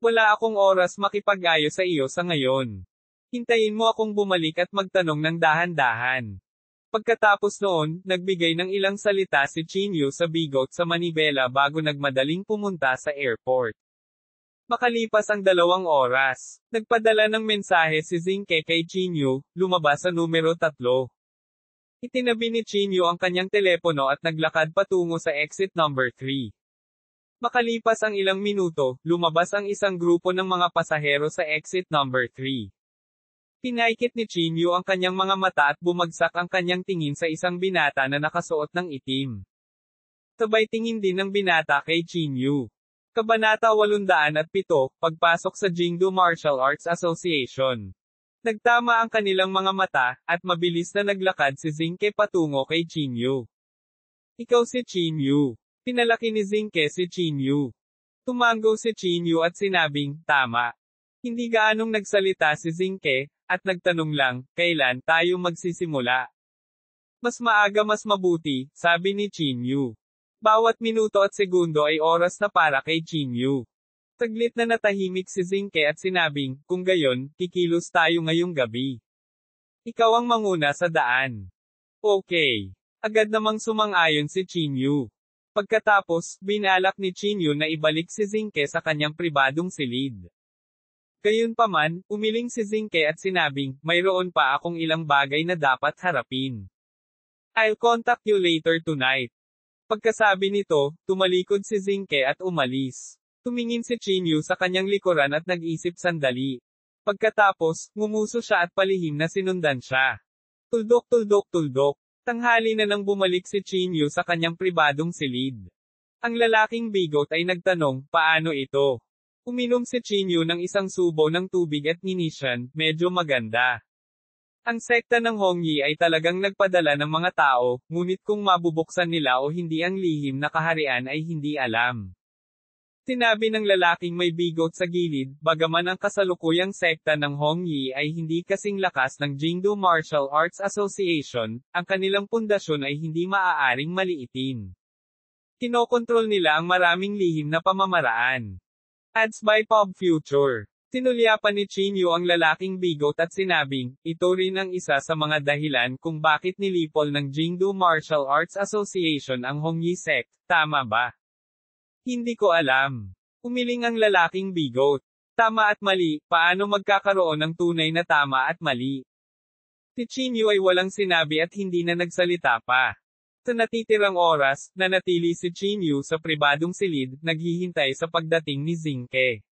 Wala akong oras makipag-ayos sa iyo sa ngayon. Hintayin mo akong bumalik at magtanong ng dahan-dahan. Pagkatapos noon, nagbigay ng ilang salita si Chinyu sa bigot sa manibela bago nagmadaling pumunta sa airport. Makalipas ang 2 oras, nagpadala ng mensahe si Zinke kay Chinyu, lumabas sa numero 3. Itinabi ni Chinyu ang kanyang telepono at naglakad patungo sa exit number 3. Makalipas ang ilang minuto, lumabas ang isang grupo ng mga pasahero sa exit number 3. Pinaikit ni Chinyu ang kanyang mga mata at bumagsak ang kanyang tingin sa isang binata na nakasuot ng itim. Sabay tingin din ng binata kay Chinyu. Kabanata 807, Pagpasok sa Jingdo Martial Arts Association. Nagtama ang kanilang mga mata, at mabilis na naglakad si Zinke patungo kay Chinyu. Ikaw si Chinyu. Pinalaki ni Zinke si Chinyu. Tumango si Chinyu at sinabing, tama. Hindi gaanong nagsalita si Zinke, at nagtanong lang, kailan tayo magsisimula? Mas maaga mas mabuti, sabi ni Chinyu. Bawat minuto at segundo ay oras na para kay Chinyu. Saglit na natahimik si Zinke at sinabing, kung gayon, kikilos tayo ngayong gabi. Ikaw ang manguna sa daan. Okay. Agad namang sumang-ayon si Chinyu. Pagkatapos, binalak ni Chinyu na ibalik si Zinke sa kanyang pribadong silid. Gayunpaman, umiling si Zinke at sinabing, mayroon pa akong ilang bagay na dapat harapin. I'll contact you later tonight. Pagkasabi nito, tumalikod si Zinke at umalis. Tumingin si Chinyu sa kanyang likuran at nag-isip sandali. Pagkatapos, ngumuso siya at palihim na sinundan siya. Tuldok tuldok tuldok. Tanghali na nang bumalik si Chinyu sa kanyang pribadong silid. Ang lalaking bigot ay nagtanong, paano ito? Uminom si Chinyu ng isang subo ng tubig at nginisyan, medyo maganda. Ang sekta ng Hongyi ay talagang nagpadala ng mga tao, ngunit kung mabubuksan nila o hindi ang lihim na kaharian ay hindi alam. Sinabi ng lalaking may bigot sa gilid, bagaman ang kasalukuyang sekta ng Hongyi ay hindi kasing lakas ng Jingdo Martial Arts Association, ang kanilang pundasyon ay hindi maaaring maliitin. Kinokontrol nila ang maraming lihim na pamamaraan. Ads by Pop Future. Sinulyapan ni Chinyu ang lalaking bigot at sinabing, ito rin ang isa sa mga dahilan kung bakit nilipol ng Jingdo Martial Arts Association ang Hongyi sect, tama ba? Hindi ko alam. Umiling ang lalaking bigot. Tama at mali, paano magkakaroon ng tunay na tama at mali? Si Chinyu ay walang sinabi at hindi na nagsalita pa. Sa natitirang oras, nanatili si Chinyu sa pribadong silid, naghihintay sa pagdating ni Zinke.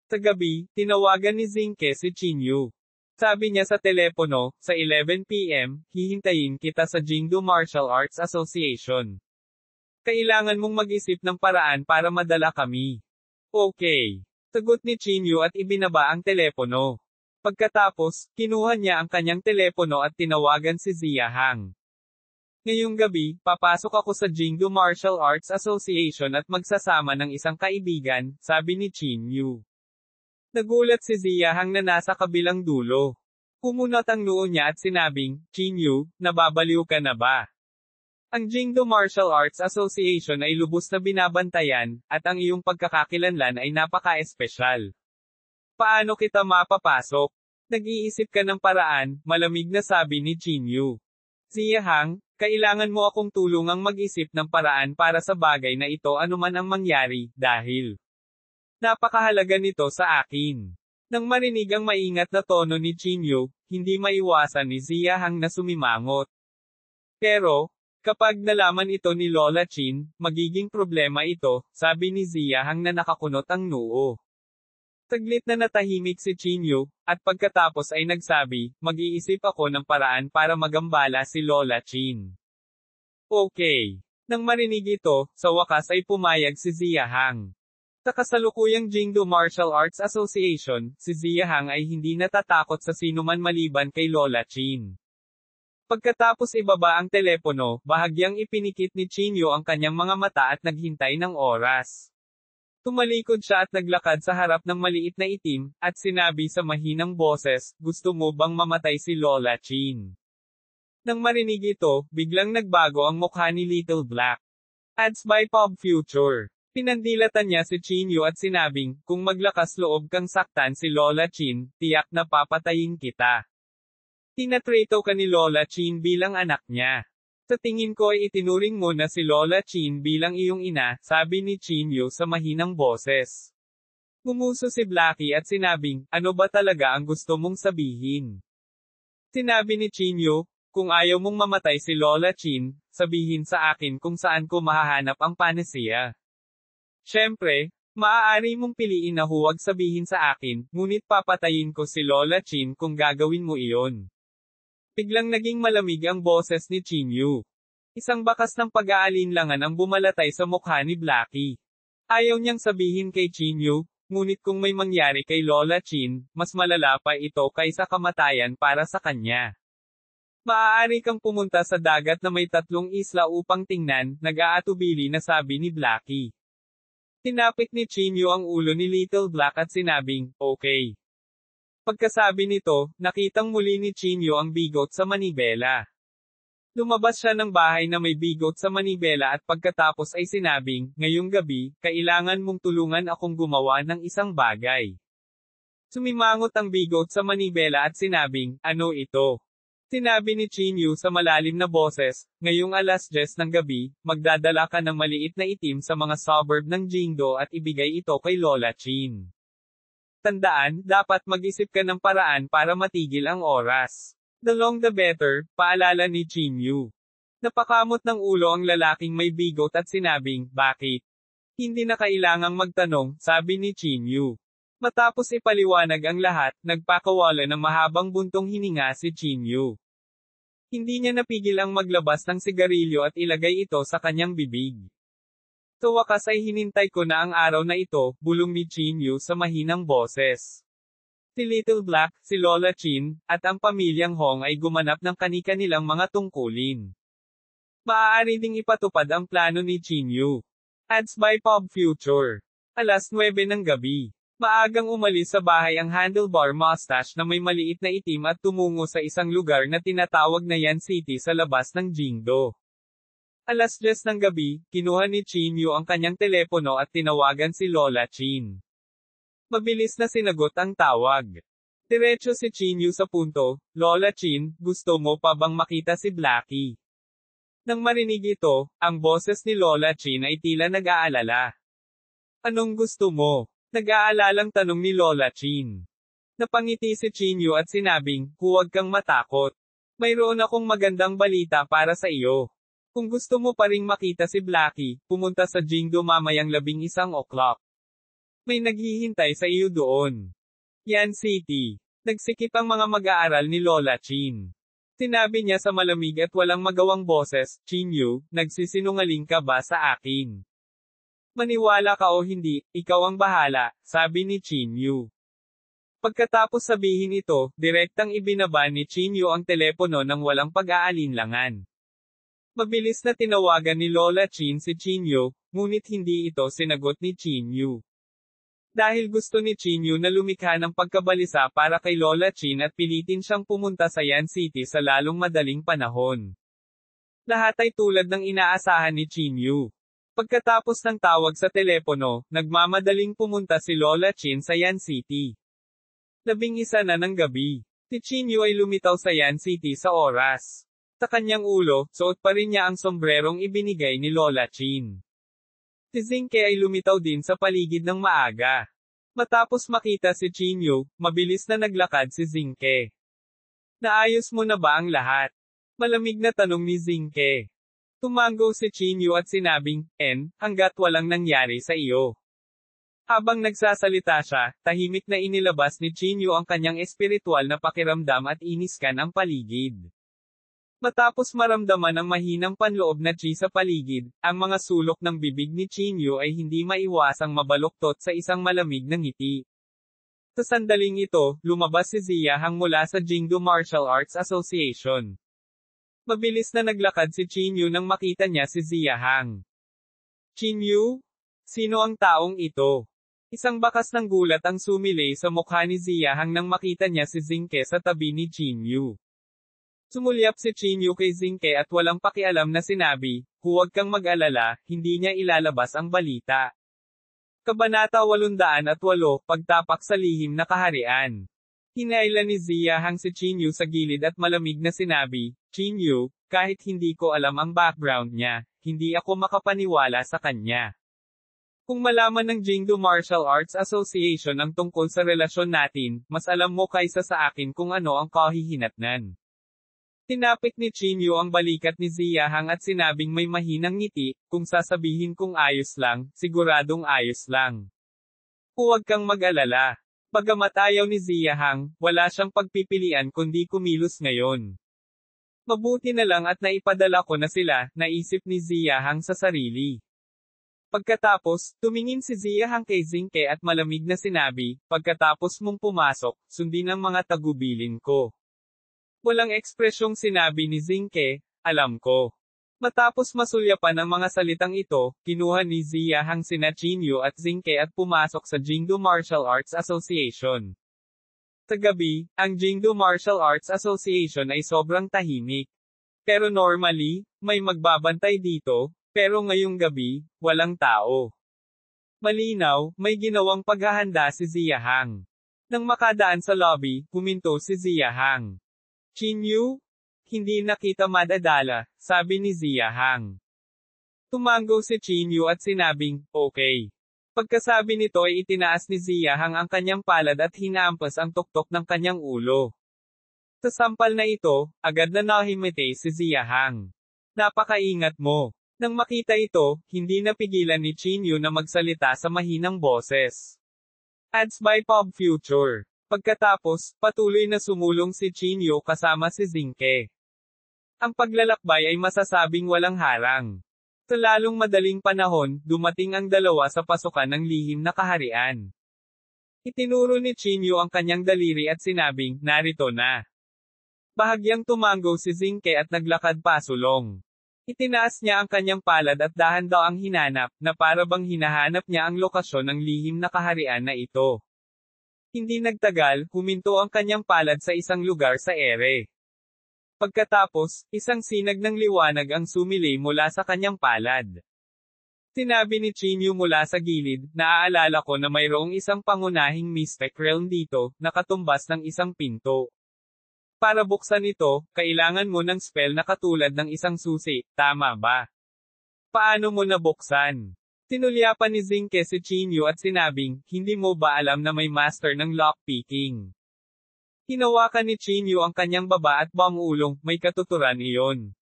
Sa gabi, tinawagan ni Zinke si Chinyu. Sabi niya sa telepono, sa 11 p.m., hihintayin kita sa Jingdo Martial Arts Association. Kailangan mong mag-isip ng paraan para madala kami. Okay. Sagot ni Chinyu at ibinaba ang telepono. Pagkatapos, kinuha niya ang kanyang telepono at tinawagan si Zia Hang. Ngayong gabi, papasok ako sa Jingdo Martial Arts Association at magsasama ng isang kaibigan, sabi ni Chinyu. Nagulat si Zia Hang na nasa kabilang dulo. Kumunot ang noo niya at sinabing, Chinyu, nababaliw ka na ba? Ang Jingdo Martial Arts Association ay lubos na binabantayan, at ang iyong pagkakakilanlan ay napaka-espesyal. Paano kita mapapasok? Nag-iisip ka ng paraan, malamig na sabi ni Chinyu. Zia Hang, kailangan mo akong tulungang mag-isip ng paraan para sa bagay na ito anuman ang mangyari, dahil napakahalaga nito sa akin. Nang marinig ang maingat na tono ni Chinyu, hindi maiwasan ni Zia Hang na sumimangot. Pero, kapag nalaman ito ni Lola Chin, magiging problema ito, sabi ni Zia Hang na nakakunot ang noo. Saglit na natahimik si Chinyu, at pagkatapos ay nagsabi, mag-iisip ako ng paraan para magambala si Lola Chin. Okay. Nang marinig ito, sa wakas ay pumayag si Zia Hang. Sa kasalukuyang Jingdo Martial Arts Association, si Zia Hang ay hindi natatakot sa sinuman maliban kay Lola Chin. Pagkatapos ibaba ang telepono, bahagyang ipinikit ni Chinyu ang kanyang mga mata at naghintay ng oras. Tumalikod siya at naglakad sa harap ng maliit na itim, at sinabi sa mahinang boses, gusto mo bang mamatay si Lola Chin? Nang marinig ito, biglang nagbago ang mukha ni Little Black. Ads by Pop Future. Pinandilatan niya si Chinyu at sinabing, kung maglakas loob kang saktan si Lola Chin, tiyak na papatayin kita. Tinatrato ka ni Lola Chin bilang anak niya. Sa tingin ko ay itinuring mo na si Lola Chin bilang iyong ina, sabi ni Chinyu sa mahinang boses. Gumuso si Blackie at sinabing, ano ba talaga ang gusto mong sabihin? Sinabi ni Chinyu, kung ayaw mong mamatay si Lola Chin, sabihin sa akin kung saan ko mahahanap ang panacea. Siyempre, maaari mong piliin na huwag sabihin sa akin, ngunit papatayin ko si Lola Chin kung gagawin mo iyon. Biglang naging malamig ang boses ni Chinyu. Isang bakas ng pag-aalinlangan ang bumalatay sa mukha ni Blackie. Ayaw niyang sabihin kay Chinyu, ngunit kung may mangyari kay Lola Chin, mas malala pa ito kaysa kamatayan para sa kanya. Maaari kang pumunta sa dagat na may 3 isla upang tingnan, nag-aatubili na sabi ni Blackie. Tinapik ni Chinyu ang ulo ni Little Black at sinabing, okay. Pagkasabi nito, nakitang muli ni Chinyu ang bigot sa manibela. Lumabas siya ng bahay na may bigot sa manibela at pagkatapos ay sinabing, ngayong gabi, kailangan mong tulungan akong gumawa ng isang bagay. Sumimangot ang bigot sa manibela at sinabing, ano ito? Sinabi ni Chinyu sa malalim na boses, ngayong 10:00 ng gabi, magdadala ka ng maliit na itim sa mga suburb ng Jingdo at ibigay ito kay Lola Chin. Tandaan, dapat mag-isip ka ng paraan para matigil ang oras. The long the better, paalala ni Chinyu. Napakamot ng ulo ang lalaking may bigot at sinabing, bakit? Hindi na kailangang magtanong, sabi ni Chinyu. Matapos ipaliwanag ang lahat, nagpakawala ng mahabang buntong hininga si Chinyu. Hindi niya napigil ang maglabas ng sigarilyo at ilagay ito sa kanyang bibig. Sa wakas ay hinintay ko na ang araw na ito, bulong ni Chinyu sa mahinang boses. Si Little Black, si Lola Chin, at ang pamilyang Hong ay gumanap ng kani-kanilang mga tungkulin. Maaari ding ipatupad ang plano ni Chinyu. Ads by Pop Future. 9:00 ng gabi. Maagang umalis sa bahay ang handlebar mustache na may maliit na itim at tumungo sa isang lugar na tinatawag na Yan City sa labas ng Jingdo. 10:00 ng gabi, kinuha ni Chinyu ang kanyang telepono at tinawagan si Lola Chin. Mabilis na sinagot ang tawag. Diretso si Chinyu sa punto, Lola Chin, gusto mo pa bang makita si Blackie? Nang marinig ito, ang boses ni Lola Chin ay tila nag-aalala. Anong gusto mo? Nag-aalalang tanong ni Lola Chin. Napangiti si Chinyu at sinabing, huwag kang matakot. Mayroon akong magandang balita para sa iyo. Kung gusto mo pa ring makita si Blackie, pumunta sa Jingdo mamayang 11 o'clock. May naghihintay sa iyo doon. Yan City. Nagsikip ang mga mag-aaral ni Lola Chin. Sinabi niya sa malamig at walang magawang boses, Chinyu, nagsisinungaling ka ba sa akin? Maniwala ka o hindi, ikaw ang bahala, sabi ni Chinyu. Pagkatapos sabihin ito, direktang ibinaba ni Chinyu ang telepono nang walang pag-aalinlangan. Mabilis na tinawagan ni Lola Chin si Chinyu, ngunit hindi ito sinagot ni Chinyu. Dahil gusto ni Chinyu na lumikha ng pagkabalisa para kay Lola Chin at pilitin siyang pumunta sa Yan City sa lalong madaling panahon. Lahat ay tulad ng inaasahan ni Chinyu. Pagkatapos ng tawag sa telepono, nagmamadaling pumunta si Lola Chin sa Yan City. 11 na ng gabi. Si Chinyu ay lumitaw sa Yan City sa oras. Sa kanyang ulo, suot pa rin niya ang sombrerong ibinigay ni Lola Chin. Si Zinke ay lumitaw din sa paligid ng maaga. Matapos makita si Chinyu, mabilis na naglakad si Zinke. Naayos mo na ba ang lahat? Malamig na tanong ni Zinke. Tumango si Chinyu at sinabing, hanggat walang nangyari sa iyo. Habang nagsasalita siya, tahimik na inilabas ni Chinyu ang kanyang espiritual na pakiramdam at iniskan ang paligid. Matapos maramdaman ang mahinang panloob na chi sa paligid, ang mga sulok ng bibig ni Chinyu ay hindi maiwasang mabaluktot sa isang malamig na ngiti. Sa sandaling ito, lumabas si Zia Hang mula sa Jingdo Martial Arts Association. Mabilis na naglakad si Chinyu nang makita niya si Zia Hang. Chinyu? Sino ang taong ito? Isang bakas ng gulat ang sumilay sa mukha ni Zia Hang nang makita niya si Zinke sa tabi ni Chinyu. Sumulyap si Chinyu kay Zinke at walang pakialam na sinabi, huwag kang mag-alala, hindi niya ilalabas ang balita. Kabanata 808, Pagtapak sa Lihim na Kaharian. Hinaila ni Zia Hang si Chinyu sa gilid at malamig na sinabi, Chinyu, kahit hindi ko alam ang background niya, hindi ako makapaniwala sa kanya. Kung malaman ng Jingdo Martial Arts Association ang tungkol sa relasyon natin, mas alam mo kaysa sa akin kung ano ang kahihinatnan. Tinapik ni Chinyu ang balikat ni Zia Hang at sinabing may mahinang ngiti, kung sasabihin kong ayos lang, siguradong ayos lang. Huwag kang mag-alala. Bagamat ayaw ni Zia Hang, wala siyang pagpipilian kundi kumilos ngayon. Mabuti na lang at naipadala ko na sila, naisip ni Zia Hang sa sarili. Pagkatapos, tumingin si Zia Hang kay Zinke at malamig na sinabi, pagkatapos mong pumasok, sundin ang mga tagubilin ko. Walang ekspresyong sinabi ni Zinke, alam ko. Matapos masulyapan ang mga salitang ito, kinuha ni Zia Hang sina Chinyu at Zinke at pumasok sa Jingdo Martial Arts Association. Sa gabi, ang Jingdo Martial Arts Association ay sobrang tahimik. Pero normally, may magbabantay dito, pero ngayong gabi, walang tao. Malinaw, may ginawang paghahanda si Zia Hang. Nang makadaan sa lobby, huminto si Zia Hang. Chinyu? Hindi na kita madadala, sabi ni Zia Hang. Tumango si Chinyu at sinabing, okay. Pagkasabi nito ay itinaas ni Zia Hang ang kanyang palad at hinampas ang tuktok ng kanyang ulo. Sa sampal na ito, agad na nahimite si Zia Hang. Napakaingat mo. Nang makita ito, hindi napigilan ni Chinyu na magsalita sa mahinang boses. Ads by Pop Future. Pagkatapos, patuloy na sumulong si Chinyu kasama si Zinke. Ang paglalakbay ay masasabing walang harang. Sa lalong madaling panahon, dumating ang dalawa sa pasukan ng lihim na kaharian. Itinuro ni Chinyu ang kanyang daliri at sinabing, narito na. Bahagyang tumango si Zinke at naglakad pasulong. Itinaas niya ang kanyang palad at dahan daw ang hinanap, na para bang hinahanap niya ang lokasyon ng lihim na kaharian na ito. Hindi nagtagal, huminto ang kanyang palad sa isang lugar sa ere. Pagkatapos, isang sinag ng liwanag ang sumilay mula sa kanyang palad. Sinabi ni Chinyu mula sa gilid, naaalala ko na mayroong isang pangunahing mystic realm dito, nakatumbas ng isang pinto. Para buksan ito, kailangan mo ng spell na katulad ng isang susi, tama ba? Paano mo nabuksan? Tinulyapan ni Zinke si Chinyu at sinabing, hindi mo ba alam na may master ng lockpicking? Hinawakan ni Chinyu ang kanyang baba at bangulong, may katuturan iyon.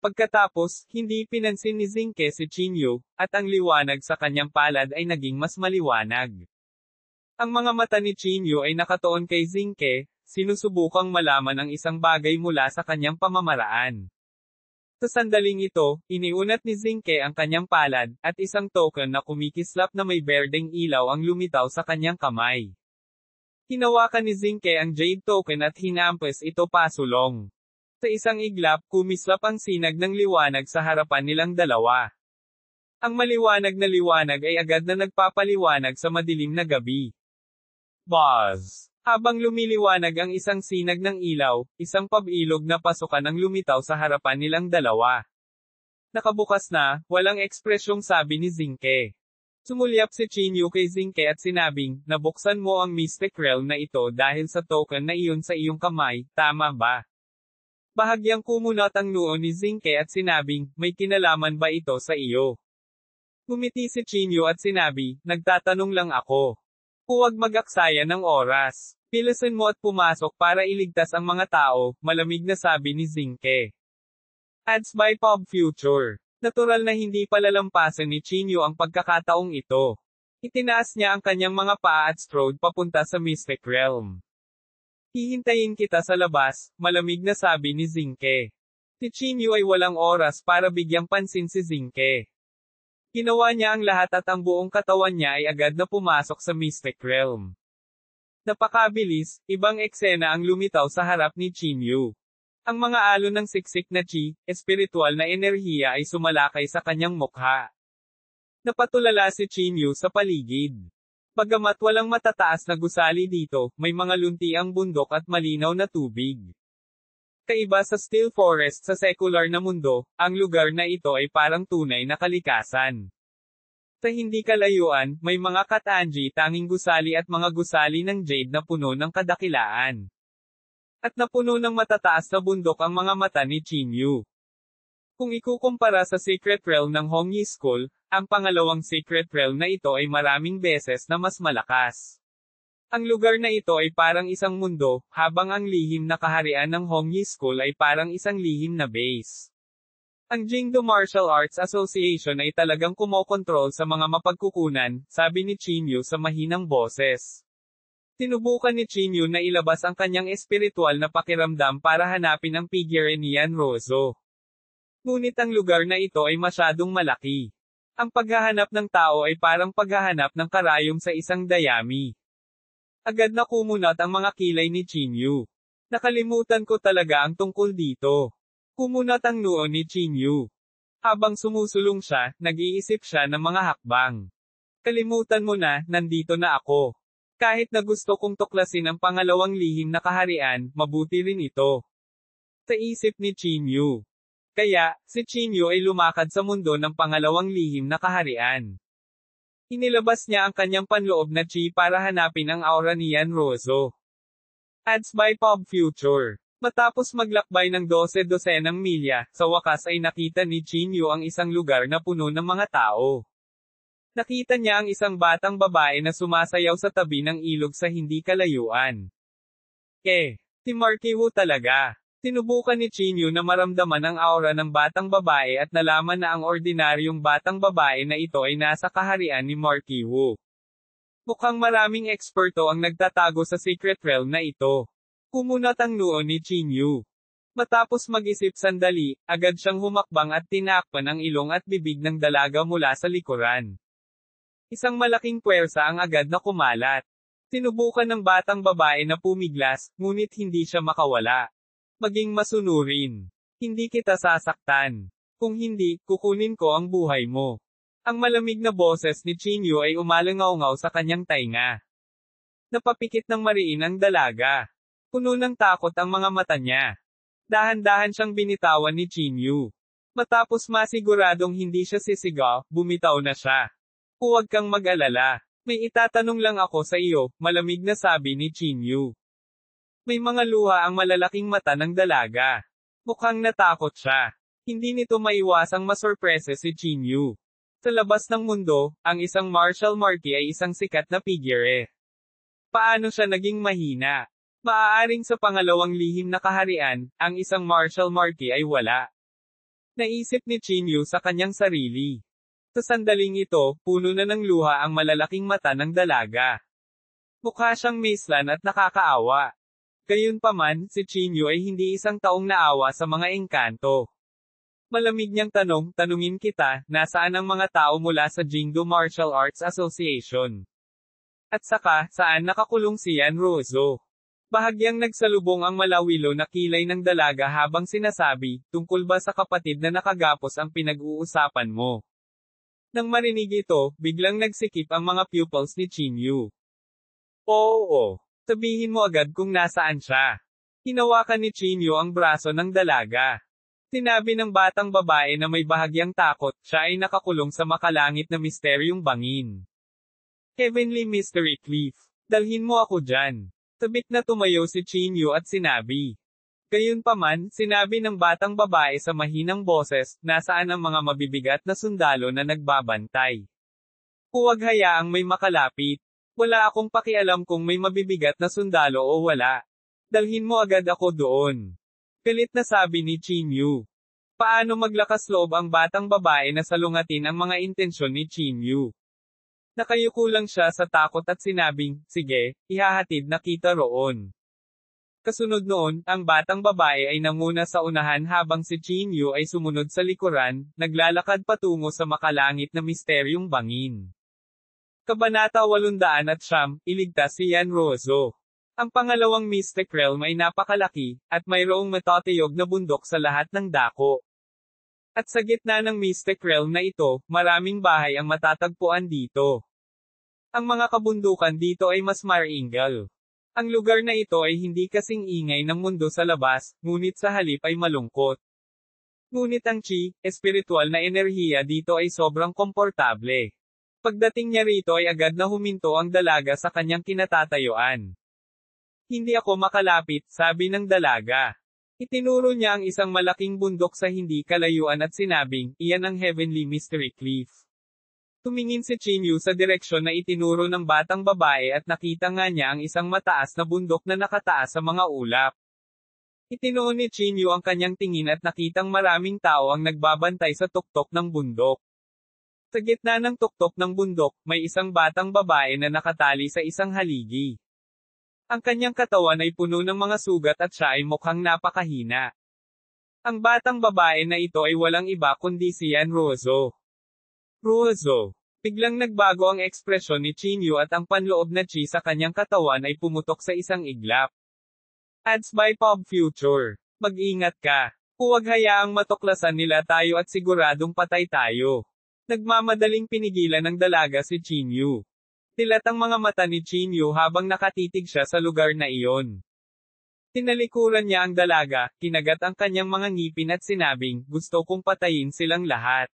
Pagkatapos, hindi pinansin ni Zinke si Chinyu, at ang liwanag sa kanyang palad ay naging mas maliwanag. Ang mga mata ni Chinyu ay nakatuon kay Zinke, sinusubukang malaman ang isang bagay mula sa kanyang pamamaraan. Sa sandaling ito, iniunat ni Zinke ang kanyang palad, at isang token na kumikislap na may berdeng ilaw ang lumitaw sa kanyang kamay. Hinawakan ni Zinke ang Jade Token at hinampas ito pasulong. Sa isang iglap, kumislap ang sinag ng liwanag sa harapan nilang dalawa. Ang maliwanag na liwanag ay agad na nagpapaliwanag sa madilim na gabi. Buzz! Habang lumiliwanag ang isang sinag ng ilaw, isang pabilog na pasukan ang lumitaw sa harapan nilang dalawa. Nakabukas na, walang ekspresyong sabi ni Zinke. Sumulyap si Chinyu kay Zinke at sinabing, nabuksan mo ang Mystic Realm na ito dahil sa token na iyon sa iyong kamay, tama ba? Bahagyang kumunat ang noo ni Zinke at sinabing, may kinalaman ba ito sa iyo? Ngumiti si Chinyu at sinabi, nagtatanong lang ako. Huwag mag-aksaya ng oras. Pilasan mo at pumasok para iligtas ang mga tao, malamig na sabi ni Zinke. Ads by Pop Future. Natural na hindi palalampasan ni Chinyu ang pagkakataong ito. Itinaas niya ang kanyang mga paa at strode papunta sa Mystic Realm. Hihintayin kita sa labas, malamig na sabi ni Zinke. Si Chinyu ay walang oras para bigyang pansin si Zinke. Ginawa niya ang lahat at ang buong katawan niya ay agad na pumasok sa Mystic Realm. Napakabilis, ibang eksena ang lumitaw sa harap ni Chinyu. Ang mga alon ng siksik na chi, espiritual na enerhiya ay sumalakay sa kanyang mukha. Napatulala si Chinyu sa paligid. Bagamat walang matataas na gusali dito, may mga lunti ang bundok at malinaw na tubig. Kaiba sa Still Forest sa secular na mundo, ang lugar na ito ay parang tunay na kalikasan. Sa hindi kalayuan, may mga katanji tanging gusali at mga gusali ng jade na puno ng kadakilaan. At napuno ng matataas na bundok ang mga mata ni Chinyu. Kung ikukumpara sa Secret Realm ng Hongyi School, ang pangalawang Secret Realm na ito ay maraming beses na mas malakas. Ang lugar na ito ay parang isang mundo, habang ang lihim na kaharian ng Hongyi School ay parang isang lihim na base. Ang Jingdo Martial Arts Association ay talagang kumokontrol sa mga mapagkukunan, sabi ni Chinyu sa mahinang boses. Sinubukan ni Chinyu na ilabas ang kanyang espiritual na pakiramdam para hanapin ang figure ni Yan Rozo. Ngunit ang lugar na ito ay masyadong malaki. Ang paghahanap ng tao ay parang paghahanap ng karayom sa isang dayami. Agad na kumunat ang mga kilay ni Chinyu. Nakalimutan ko talaga ang tungkol dito. Kumunat ang noo ni Chinyu. Habang sumusulong siya, nag-iisip siya ng mga hakbang. Kalimutan mo na, nandito na ako. Kahit na gusto kong tuklasin ang pangalawang lihim na kaharian, mabuti rin ito. Sa isip ni Chinyu. Kaya, si Chinyu ay lumakad sa mundo ng pangalawang lihim na kaharian. Inilabas niya ang kanyang panloob na chi para hanapin ang aura ni Yan Rozo. Ads by Pop Future. Matapos maglakbay ng 12-dosenang milya, sa wakas ay nakita ni Chinyu ang isang lugar na puno ng mga tao. Nakita niya ang isang batang babae na sumasayaw sa tabi ng ilog sa hindi kalayuan. Si Marky Wu talaga. Sinubukan ni Chinyu na maramdaman ang aura ng batang babae at nalaman na ang ordinaryong batang babae na ito ay nasa kaharian ni Marky Wu. Mukhang maraming eksperto ang nagtatago sa Secret Realm na ito. Kumunat ang noo ni Chinyu. Matapos mag-isip sandali, agad siyang humakbang at tinakpan ang ilong at bibig ng dalaga mula sa likuran. Isang malaking puwersa ang agad na kumalat. Sinubukan ng batang babae na pumiglas, ngunit hindi siya makawala. Maging masunurin. Hindi kita sasaktan. Kung hindi, kukunin ko ang buhay mo. Ang malamig na boses ni Chinyu ay umalangaw-ngaw sa kanyang tainga. Napapikit ng mariin ang dalaga. Puno ng takot ang mga mata niya. Dahan-dahan siyang binitawan ni Chinyu. Matapos masiguradong hindi siya sisigaw, bumitaw na siya. Huwag kang mag-alala. May itatanong lang ako sa iyo, malamig na sabi ni Chinyu. May mga luha ang malalaking mata ng dalaga. Mukhang natakot siya. Hindi nito maiwasang masurpresa si Chinyu. Sa labas ng mundo, ang isang martial marquee ay isang sikat na figure. Paano siya naging mahina? Maaaring sa pangalawang lihim na kaharian, ang isang martial marquee ay wala. Naisip ni Chinyu sa kanyang sarili. Sa sandaling ito, puno na ng luha ang malalaking mata ng dalaga. Mukha siyang maislan at nakakaawa. Gayunpaman, si Chinyu ay hindi isang taong naawa sa mga engkanto. Malamig niyang tanungin kita, nasaan ang mga tao mula sa Jingdo Martial Arts Association? At saka, saan nakakulong si Yan Rozo? Bahagyang nagsalubong ang malawilo na kilay ng dalaga habang sinasabi, tungkol ba sa kapatid na nakagapos ang pinag-uusapan mo? Nang marinig ito, biglang nagsikip ang mga pupils ni Chinyu. Oo. Sabihin mo agad kung nasaan siya. Hinawakan ni Chinyu ang braso ng dalaga. Sinabi ng batang babae na may bahagyang takot, siya ay nakakulong sa makalangit na misteryong bangin. Heavenly Mystery Cliff. Dalhin mo ako dyan. Sabik na tumayo si Chinyu at sinabi. Gayunpaman, sinabi ng batang babae sa mahinang boses, nasaan ang mga mabibigat na sundalo na nagbabantay. Huwag hayaang may makalapit. Wala akong pakialam kung may mabibigat na sundalo o wala. Dalhin mo agad ako doon. Galit na sabi ni Chinyu. Paano maglakas loob ang batang babae na salungatin ang mga intensyon ni Chinyu? Nakayuko lang siya sa takot at sinabing, sige, ihahatid na kita roon. Kasunod noon, ang batang babae ay nanguna sa unahan habang si Chinyu ay sumunod sa likuran, naglalakad patungo sa makalangit na misteryong bangin. Kabanata 809, Iligtas si Yan Rozo. Ang pangalawang Mystic Realm ay napakalaki, at mayroong matatayog na bundok sa lahat ng dako. At sa gitna ng Mystic Realm na ito, maraming bahay ang matatagpuan dito. Ang mga kabundukan dito ay mas maingay. Ang lugar na ito ay hindi kasing ingay ng mundo sa labas, ngunit sa halip ay malungkot. Ngunit ang chi, espiritual na enerhiya dito ay sobrang komportable. Pagdating niya rito ay agad na huminto ang dalaga sa kanyang kinatatayuan. Hindi ako makalapit, sabi ng dalaga. Itinuro niya ang isang malaking bundok sa hindi kalayuan at sinabing, iyan ang Heavenly Mystery Cliff. Tumingin si Chinyu sa direksyon na itinuro ng batang babae at nakita nga niya ang isang mataas na bundok na nakataas sa mga ulap. Itinuon ni Chinyu ang kanyang tingin at nakitang maraming tao ang nagbabantay sa tuktok ng bundok. Sa gitna ng tuktok ng bundok, may isang batang babae na nakatali sa isang haligi. Ang kanyang katawan ay puno ng mga sugat at siya ay mukhang napakahina. Ang batang babae na ito ay walang iba kundi si Yan Rozo. Rozo. Biglang nagbago ang ekspresyon ni Chinyu at ang panloob na chi sa kanyang katawan ay pumutok sa isang iglap. Ads by Pop Future. Mag-ingat ka. Huwag hayaang matuklasan nila tayo at siguradong patay tayo. Nagmamadaling pinigilan ng dalaga si Chinyu. Tilat ang mga mata ni Chinyu habang nakatitig siya sa lugar na iyon. Tinalikuran niya ang dalaga, kinagat ang kanyang mga ngipin at sinabing, gusto kong patayin silang lahat.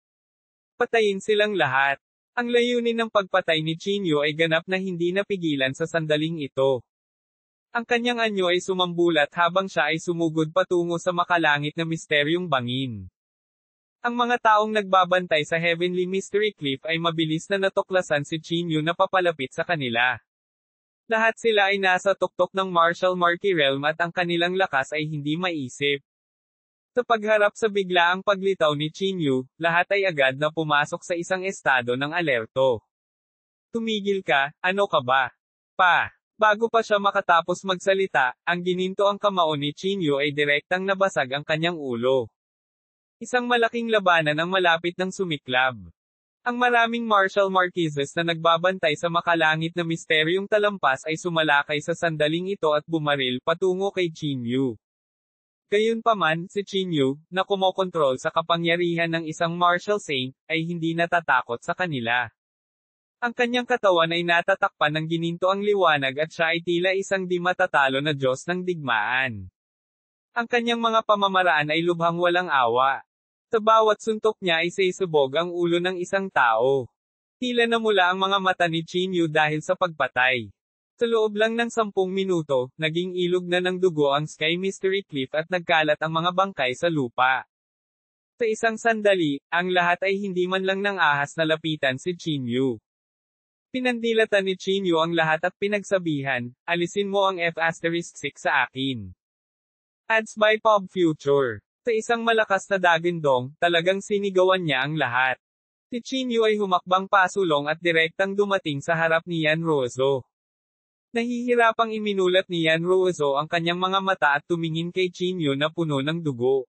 Patayin silang lahat. Ang layunin ng pagpatay ni Chinyu ay ganap na hindi napigilan sa sandaling ito. Ang kanyang anyo ay sumambulat habang siya ay sumugod patungo sa makalangit na misteryong bangin. Ang mga taong nagbabantay sa Heavenly Mystery Cliff ay mabilis na natuklasan si Chinyu na papalapit sa kanila. Lahat sila ay nasa tuktok ng Martial Marquee Realm at ang kanilang lakas ay hindi maisip. Sa pagharap sa biglaang paglitaw ni Chinyu, lahat ay agad na pumasok sa isang estado ng alerto. Tumigil ka, ano ka ba? Bago pa siya makatapos magsalita, ang gininto ang kamao ni Chinyu ay direktang nabasag ang kanyang ulo. Isang malaking labanan ang malapit ng sumiklab. Ang maraming martial marquises na nagbabantay sa makalangit na misteryong talampas ay sumalakay sa sandaling ito at bumaril patungo kay Chinyu. Gayunpaman, si Chinyu, na kumokontrol sa kapangyarihan ng isang martial saint, ay hindi natatakot sa kanila. Ang kanyang katawan ay natatakpan ng gininto ang liwanag at siya ay tila isang di matatalo na Diyos ng digmaan. Ang kanyang mga pamamaraan ay lubhang walang awa. Sa bawat suntok niya ay sisubog ang ulo ng isang tao. Tila namula ang mga mata ni Chinyu dahil sa pagpatay. Sa loob lang ng 10 minuto, naging ilog na ng dugo ang Sky Mystery Cliff at nagkalat ang mga bangkay sa lupa. Sa isang sandali, ang lahat ay hindi man lang nang ahas na lapitan si Chinyu. Pinandilatan ni Chinyu ang lahat at pinagsabihan, alisin mo ang F*6 sa akin. Ads by Pop Future. Sa isang malakas na dagindong, talagang sinigawan niya ang lahat. Si Chinyu ay humakbang pasulong at direktang dumating sa harap ni Yan Ruozo. Nahihirapang iminulat ni Yan Ruozo ang kanyang mga mata at tumingin kay Chinyu na puno ng dugo.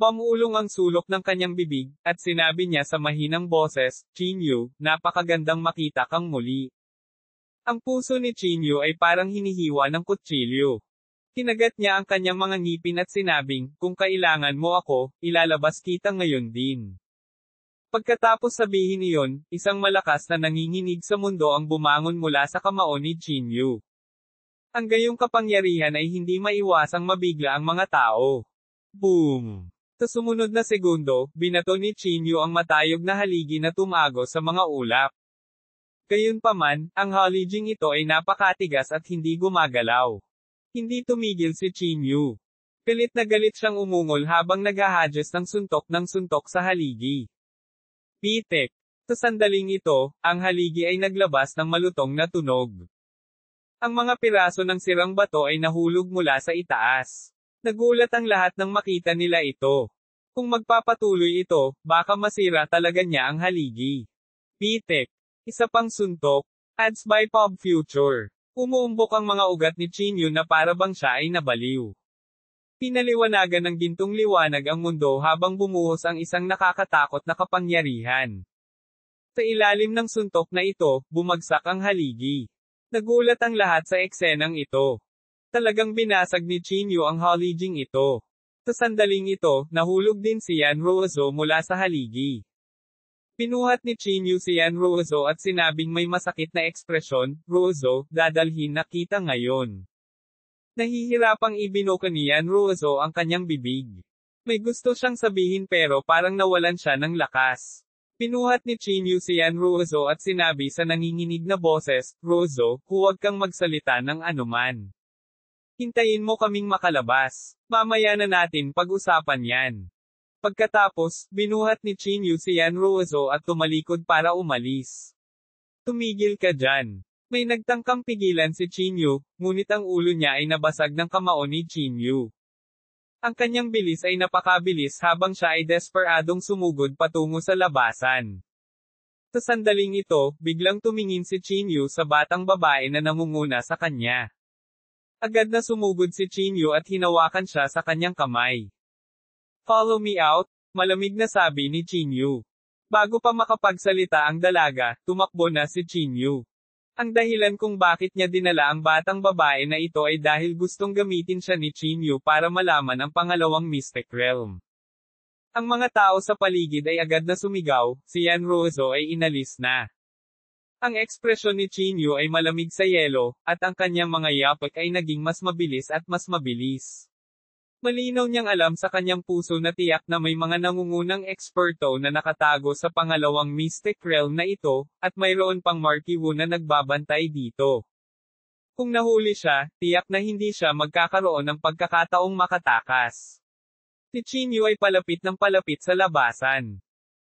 Pamulong ang sulok ng kanyang bibig, at sinabi niya sa mahinang boses, Chinyu, napakagandang makita kang muli. Ang puso ni Chinyu ay parang hinihiwa ng kutsilyo. Kinagat niya ang kanyang mga ngipin at sinabing, kung kailangan mo ako, ilalabas kita ngayon din. Pagkatapos sabihin iyon, isang malakas na nanginginig sa mundo ang bumangon mula sa kamao ni Chinyu. Ang gayong kapangyarihan ay hindi maiwasang mabigla ang mga tao. Boom! Sa sumunod na segundo, binato ni Chinyu ang matayog na haligi na tumago sa mga ulap. Gayunpaman, ang haliging ito ay napakatigas at hindi gumagalaw. Hindi tumigil si Chinyu. Galit na galit siyang umungol habang naghahadges ng suntok sa haligi. Pitik. Sa sandaling ito, ang haligi ay naglabas ng malutong na tunog. Ang mga piraso ng sirang bato ay nahulog mula sa itaas. Nagulat ang lahat nang makita nila ito. Kung magpapatuloy ito, baka masira talaga niya ang haligi. Pitik. Isa pang suntok. Ads by Pop Future. Umuumbok ang mga ugat ni Chinyu na para bang siya ay nabaliw. Pinaliwanagan ng gintong liwanag ang mundo habang bumuhos ang isang nakakatakot na kapangyarihan. Sa ilalim ng suntok na ito, bumagsak ang haligi. Nagulat ang lahat sa eksenang ito. Talagang binasag ni Chinyu ang haliging ito. Sa sandaling ito, nahulog din si Yan Ruozo mula sa haligi. Pinuhat ni Chinyu si Yan Ruozo at sinabing may masakit na ekspresyon, Ruozo, dadalhin na kita ngayon. Nahihirapang ibinuka ni Yan Ruozo ang kanyang bibig. May gusto siyang sabihin pero parang nawalan siya ng lakas. Pinuhat ni Chinyu si Yan Ruozo at sinabi sa nanginginig na boses, Ruozo, huwag kang magsalita ng anuman. Hintayin mo kaming makalabas. Mamaya na natin pag-usapan yan. Pagkatapos, binuhat ni Chinyu si Yan Ruozo at tumalikod para umalis. Tumigil ka dyan. May nagtangkang pigilan si Chinyu, ngunit ang ulo niya ay nabasag ng kamao ni Chinyu. Ang kanyang bilis ay napakabilis habang siya ay desperadong sumugod patungo sa labasan. Sa sandaling ito, biglang tumingin si Chinyu sa batang babae na nangunguna sa kanya. Agad na sumugod si Chinyu at hinawakan siya sa kanyang kamay. Follow me out, malamig na sabi ni Chinyu. Bago pa makapagsalita ang dalaga, tumakbo na si Chinyu. Ang dahilan kung bakit niya dinala ang batang babae na ito ay dahil gustong gamitin siya ni Chinyu para malaman ang pangalawang Mystic Realm. Ang mga tao sa paligid ay agad na sumigaw, si Yan Ruozo ay inalis na. Ang ekspresyon ni Chinyu ay malamig sa yelo, at ang kanyang mga yapak ay naging mas mabilis at mas mabilis. Malinaw niyang alam sa kanyang puso na tiyak na may mga nangungunang eksperto na nakatago sa pangalawang Mystic Realm na ito, at mayroon pang Marquee Wu na nagbabantay dito. Kung nahuli siya, tiyak na hindi siya magkakaroon ng pagkakataong makatakas. Si Chinyu ay palapit ng palapit sa labasan.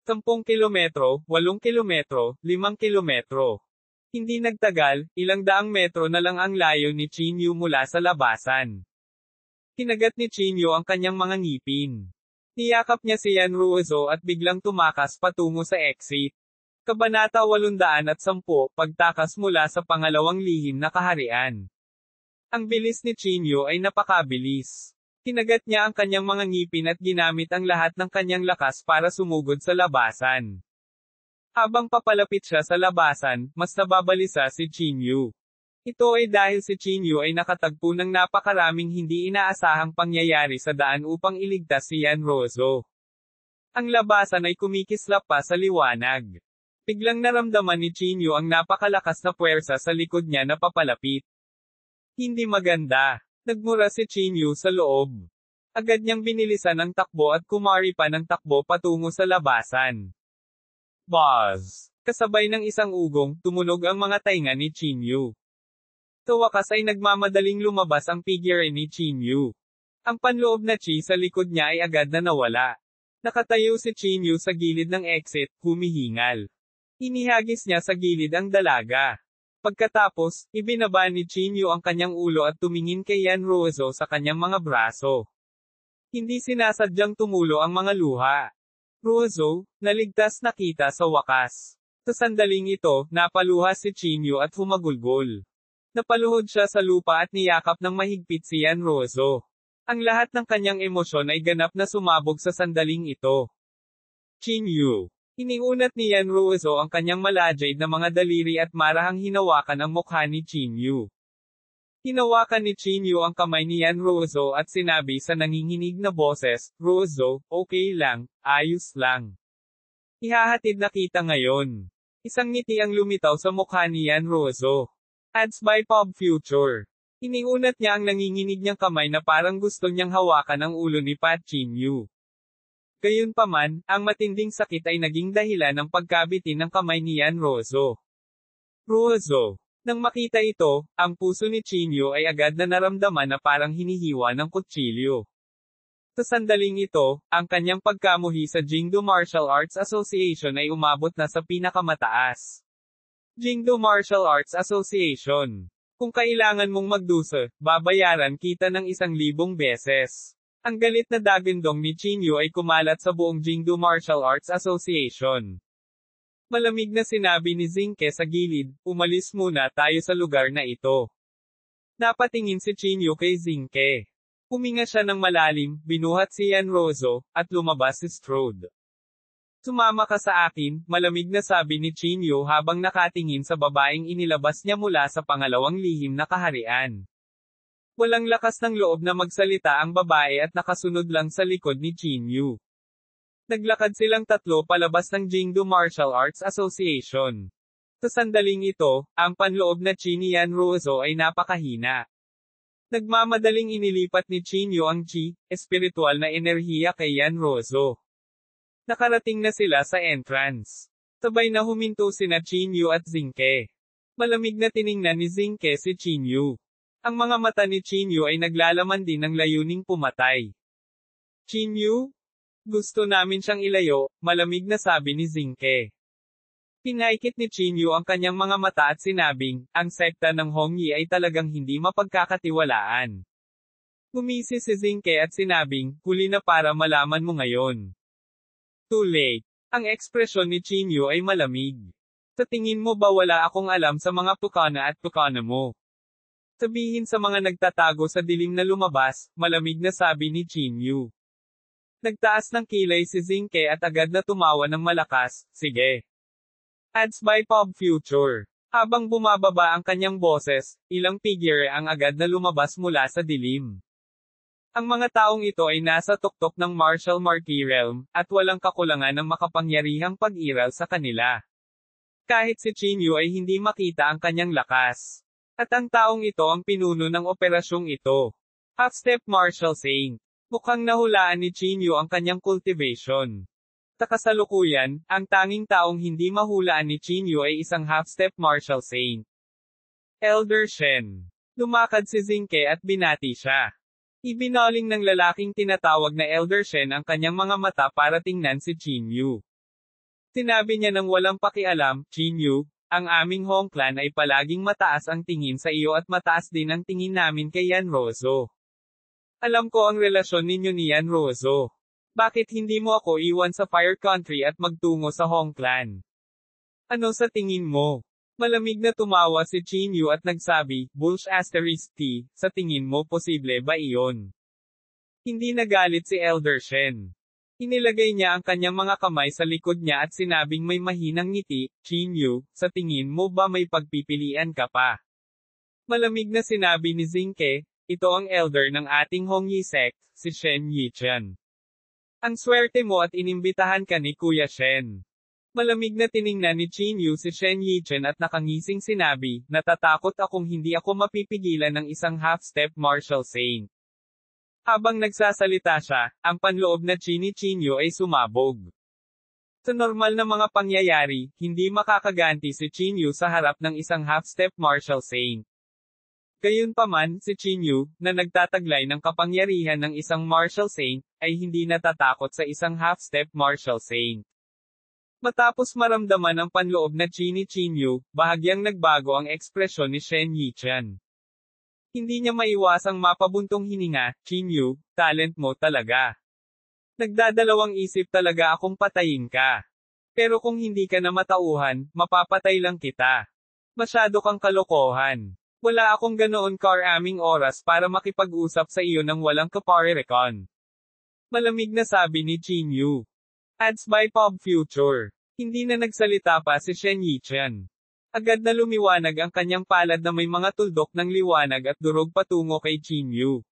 10 kilometro, 8 kilometro, 5 kilometro. Hindi nagtagal, ilang daang metro na lang ang layo ni Chinyu mula sa labasan. Kinagat ni Chinyu ang kanyang mga ngipin. Niyakap niya si Yan Ruozo at biglang tumakas patungo sa exit. Kabanata 810, pagtakas mula sa pangalawang lihim na kaharian. Ang bilis ni Chinyu ay napakabilis. Kinagat niya ang kanyang mga ngipin at ginamit ang lahat ng kanyang lakas para sumugod sa labasan. Habang papalapit siya sa labasan, mas nababalisa si Chinyu. Ito ay dahil si Chinyu ay nakatagpo ng napakaraming hindi inaasahang pangyayari sa daan upang iligtas si Yan Ruozo. Ang labasan ay kumikislap pa sa liwanag. Biglang naramdaman ni Chinyu ang napakalakas na puwersa sa likod niya na papalapit. Hindi maganda. Nagmura si Chinyu sa loob. Agad niyang binilisan ang takbo at kumari pa ng takbo patungo sa labasan. Buzz! Kasabay ng isang ugong, tumunog ang mga tainga ni Chinyu. Sa wakas ay nagmamadaling lumabas ang figure ni Chinyu. Ang panloob na chi sa likod niya ay agad na nawala. Nakatayo si Chinyu sa gilid ng exit, humihingal. Inihagis niya sa gilid ang dalaga. Pagkatapos, ibinaba ni Chinyu ang kanyang ulo at tumingin kay Yanrozo sa kanyang mga braso. Hindi sinasadyang tumulo ang mga luha. Rozo, naligtas na kita sa wakas. Sa sandaling ito, napaluha si Chinyu at humagulgol. Napaluhod siya sa lupa at niyakap ng mahigpit si Yanrozo. Ang lahat ng kanyang emosyon ay ganap na sumabog sa sandaling ito. Chinyu. Iniunat ni Yanrozo ang kanyang malajade na mga daliri at marahang hinawakan ang mukha ni Chinyu. Hinawakan ni Chinyu ang kamay ni Yanrozo at sinabi sa nanginginig na boses, "Rozo, okay lang, ayos lang. Ihahatid na kita ngayon." Isang ngiti ang lumitaw sa mukha ni Yanrozo. Ads by Pop Future. Iniunat niya ang nanginginig niyang kamay na parang gusto niyang hawakan ang ulo ni Pat Chinyu. Gayunpaman, ang matinding sakit ay naging dahilan ng pagkabitin ng kamay ni Yanrozo. Rozo. Nang makita ito, ang puso ni Chinyu ay agad na naramdaman na parang hinihiwa ng kutsilyo. Sa sandaling ito, ang kanyang pagkamuhi sa Jingdo Martial Arts Association ay umabot na sa pinakamataas. Jingdo Martial Arts Association. Kung kailangan mong magdusa, babayaran kita ng 1,000 beses. Ang galit na dagandong ni Chinyu ay kumalat sa buong Jingdo Martial Arts Association. Malamig na sinabi ni Zinke sa gilid, "Umalis muna tayo sa lugar na ito." Napatingin si Chinyu kay Zinke. Huminga siya ng malalim, binuhat si Yanrozo, at lumabas si Strode. "Sumama ka sa akin," malamig na sabi ni Chinyu habang nakatingin sa babaeng inilabas niya mula sa pangalawang lihim na kaharian. Walang lakas ng loob na magsalita ang babae at nakasunod lang sa likod ni Chinyu. Naglakad silang tatlo palabas ng Jingdo Martial Arts Association. Sa sandaling ito, ang panloob na chi ni Yanrozo ay napakahina. Nagmamadaling inilipat ni Chinyu ang chi, espiritual na enerhiya kay Yanrozo. Nakarating na sila sa entrance. Sabay na huminto sina Chinyu at Zinke. Malamig na tiningnan ni Zinke si Chinyu. Ang mga mata ni Chinyu ay naglalaman din ng layuning pumatay. "Chinyu? Gusto namin siyang ilayo," malamig na sabi ni Zinke. Pinaikit ni Chinyu ang kanyang mga mata at sinabing, "Ang sekta ng Hongyi ay talagang hindi mapagkakatiwalaan." Gumisi si Zinke at sinabing, "Huli na para malaman mo ngayon." Too late. Ang ekspresyon ni Chinyu ay malamig. "Sa tingin mo ba wala akong alam sa mga pukana at pukana mo?" Sabihin sa mga nagtatago sa dilim na lumabas, malamig na sabi ni Chinyu. Nagtaas ng kilay si Zinke at agad na tumawa ng malakas, "Sige." Ads by Pop Future. Habang bumababa ang kanyang boses, ilang figure ang agad na lumabas mula sa dilim. Ang mga taong ito ay nasa tuktok ng Martial Marquee Realm, at walang kakulangan ng makapangyarihang pag-iral sa kanila. Kahit si Chinyu ay hindi makita ang kanyang lakas. At ang taong ito ang pinuno ng operasyong ito. Half-step Martial Saint. Mukhang nahulaan ni Chinyu ang kanyang cultivation. Sa kasalukuyan, ang tanging taong hindi mahulaan ni Chinyu ay isang half-step Martial Saint. Elder Shen. Lumakad si Zinke at binati siya. Ibinaling ng lalaking tinatawag na Elder Shen ang kanyang mga mata para tingnan si Chinyu. Sinabi niya ng walang pakialam, "Chinyu, ang aming Hong Clan ay palaging mataas ang tingin sa iyo at mataas din ang tingin namin kay Yanrozo. Alam ko ang relasyon ninyo ni Yanrozo. Bakit hindi mo ako iwan sa Fire Country at magtungo sa Hong Clan? Ano sa tingin mo?" Malamig na tumawa si Chinyu at nagsabi, "Bullsh**T, sa tingin mo posible ba iyon?" Hindi nagalit si Elder Shen. Inilagay niya ang kanyang mga kamay sa likod niya at sinabing may mahinang ngiti, "Chinyu, sa tingin mo ba may pagpipilian ka pa?" Malamig na sinabi ni Zinke, "Ito ang elder ng ating Hongyi sect, si Shen Yichen. Ang swerte mo at inimbitahan ka ni Kuya Shen." Malamig na tiningnan ni Chinyu si Shen Yichen at nakangising sinabi, "Natatakot akong hindi ako mapipigilan ng isang half-step Martial Saint." Habang nagsasalita siya, ang panloob na chi ni Chinyu ay sumabog. Sa normal na mga pangyayari, hindi makakaganti si Chinyu sa harap ng isang half-step Martial Saint. Gayunpaman, si Chinyu, na nagtataglay ng kapangyarihan ng isang Martial Saint, ay hindi natatakot sa isang half-step Martial Saint. Matapos maramdaman ang panloob na chi ni Chinyu, bahagyang nagbago ang ekspresyon ni Shen Yichen. Hindi niya maiwasang mapabuntong hininga, Chinyu, talent mo talaga. Nagdadalawang isip talaga akong patayin ka. Pero kung hindi ka na matauhan, mapapatay lang kita. Masyado kang kalokohan. Wala akong ganoon karaming oras para makipag-usap sa iyo nang walang kaparerekon. Malamig na sabi ni Chinyu. Ads by Pop Future. Hindi na nagsalita pa si Shen Yichen. Agad na lumiwanag ang kanyang palad na may mga tuldok ng liwanag at durog patungo kay Chinyu.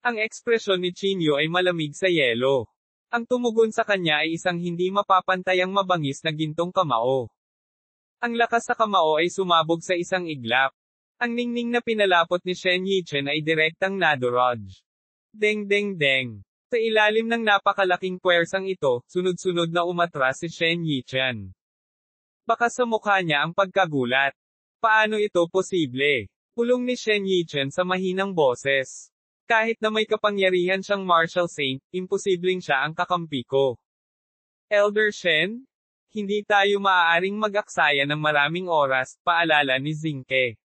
Ang ekspresyon ni Chinyu ay malamig sa yelo. Ang tumugon sa kanya ay isang hindi mapapantayang mabangis na gintong kamao. Ang lakas sa kamao ay sumabog sa isang iglap. Ang ningning na pinalapot ni Shen Yichen ay direktang nadurog. Deng deng deng. Sa ilalim ng napakalaking puwersang ito, sunod-sunod na umatras si Shen Yichen. Baka sa mukha niya ang pagkagulat. Paano ito posible? Pulong ni Shen Yichen sa mahinang boses. Kahit na may kapangyarihan siyang martial saint, imposibleng siya ang kakampi ko. Elder Shen? Hindi tayo maaaring mag-aksaya ng maraming oras, paalala ni Xingke.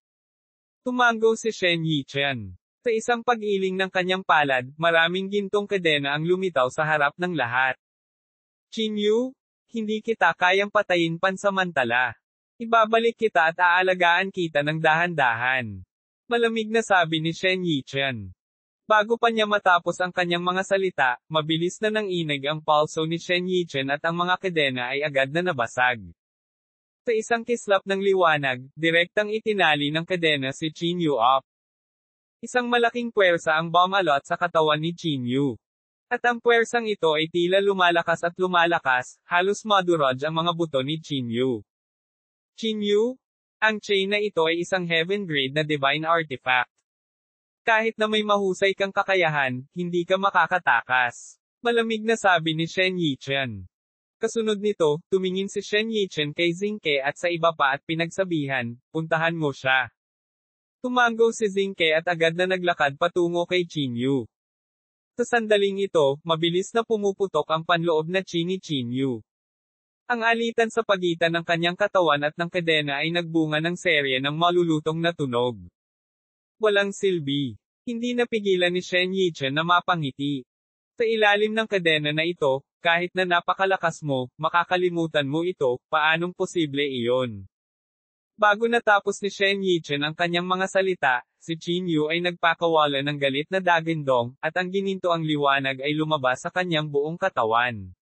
Tumango si Shen Yichen. Sa isang pag-iling ng kanyang palad, maraming gintong kadena ang lumitaw sa harap ng lahat. Chinyu, hindi kita kayang patayin pansamantala. Ibabalik kita at aalagaan kita ng dahan-dahan. Malamig na sabi ni Shen Yichen. Bago pa niya matapos ang kanyang mga salita, mabilis na nanginig ang pulso ni Shen Yichen at ang mga kadena ay agad na nabasag. Sa isang kislap ng liwanag, direktang itinali ng kadena si Chinyu up. Isang malaking puwersa ang bumalot sa katawan ni Chinyu. At ang puwersang ito ay tila lumalakas at lumalakas, halos madurog ang mga buto ni Chinyu. Chinyu? Ang chain na ito ay isang heaven-grade na divine artifact. Kahit na may mahusay kang kakayahan, hindi ka makakatakas. Malamig na sabi ni Shen Yichen. Kasunod nito, tumingin si Shen Yichen kay Xingke at sa iba pa at pinagsabihan, puntahan mo siya. Tumango si Xingke at agad na naglakad patungo kay Chinyu. Sa sandaling ito, mabilis na pumuputok ang panloob na chi ni Chinyu. Ang alitan sa pagitan ng kanyang katawan at ng kadena ay nagbunga ng serye ng malulutong na tunog. Walang silbi. Hindi napigilan ni Shen Yichen na mapangiti. Sa ilalim ng kadena na ito, kahit na napakalakas mo, makakalimutan mo ito, paanong posible iyon? Bago natapos ni Shen Yichen ang kanyang mga salita, si Chinyu ay nagpakawala ng galit na dagindong, at ang gininto ang liwanag ay lumabas sa kanyang buong katawan.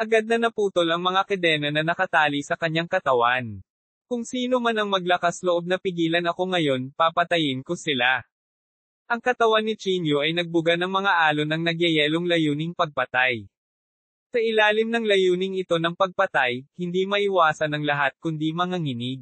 Agad na naputol ang mga kadena na nakatali sa kanyang katawan. Kung sino man ang maglakas loob na pigilan ako ngayon, papatayin ko sila. Ang katawan ni Chinyu ay nagbuga ng mga alon ng nagyayelong layuning pagpatay. Sa ilalim ng layuning ito ng pagpatay, hindi maiwasan ng lahat kundi manganginig.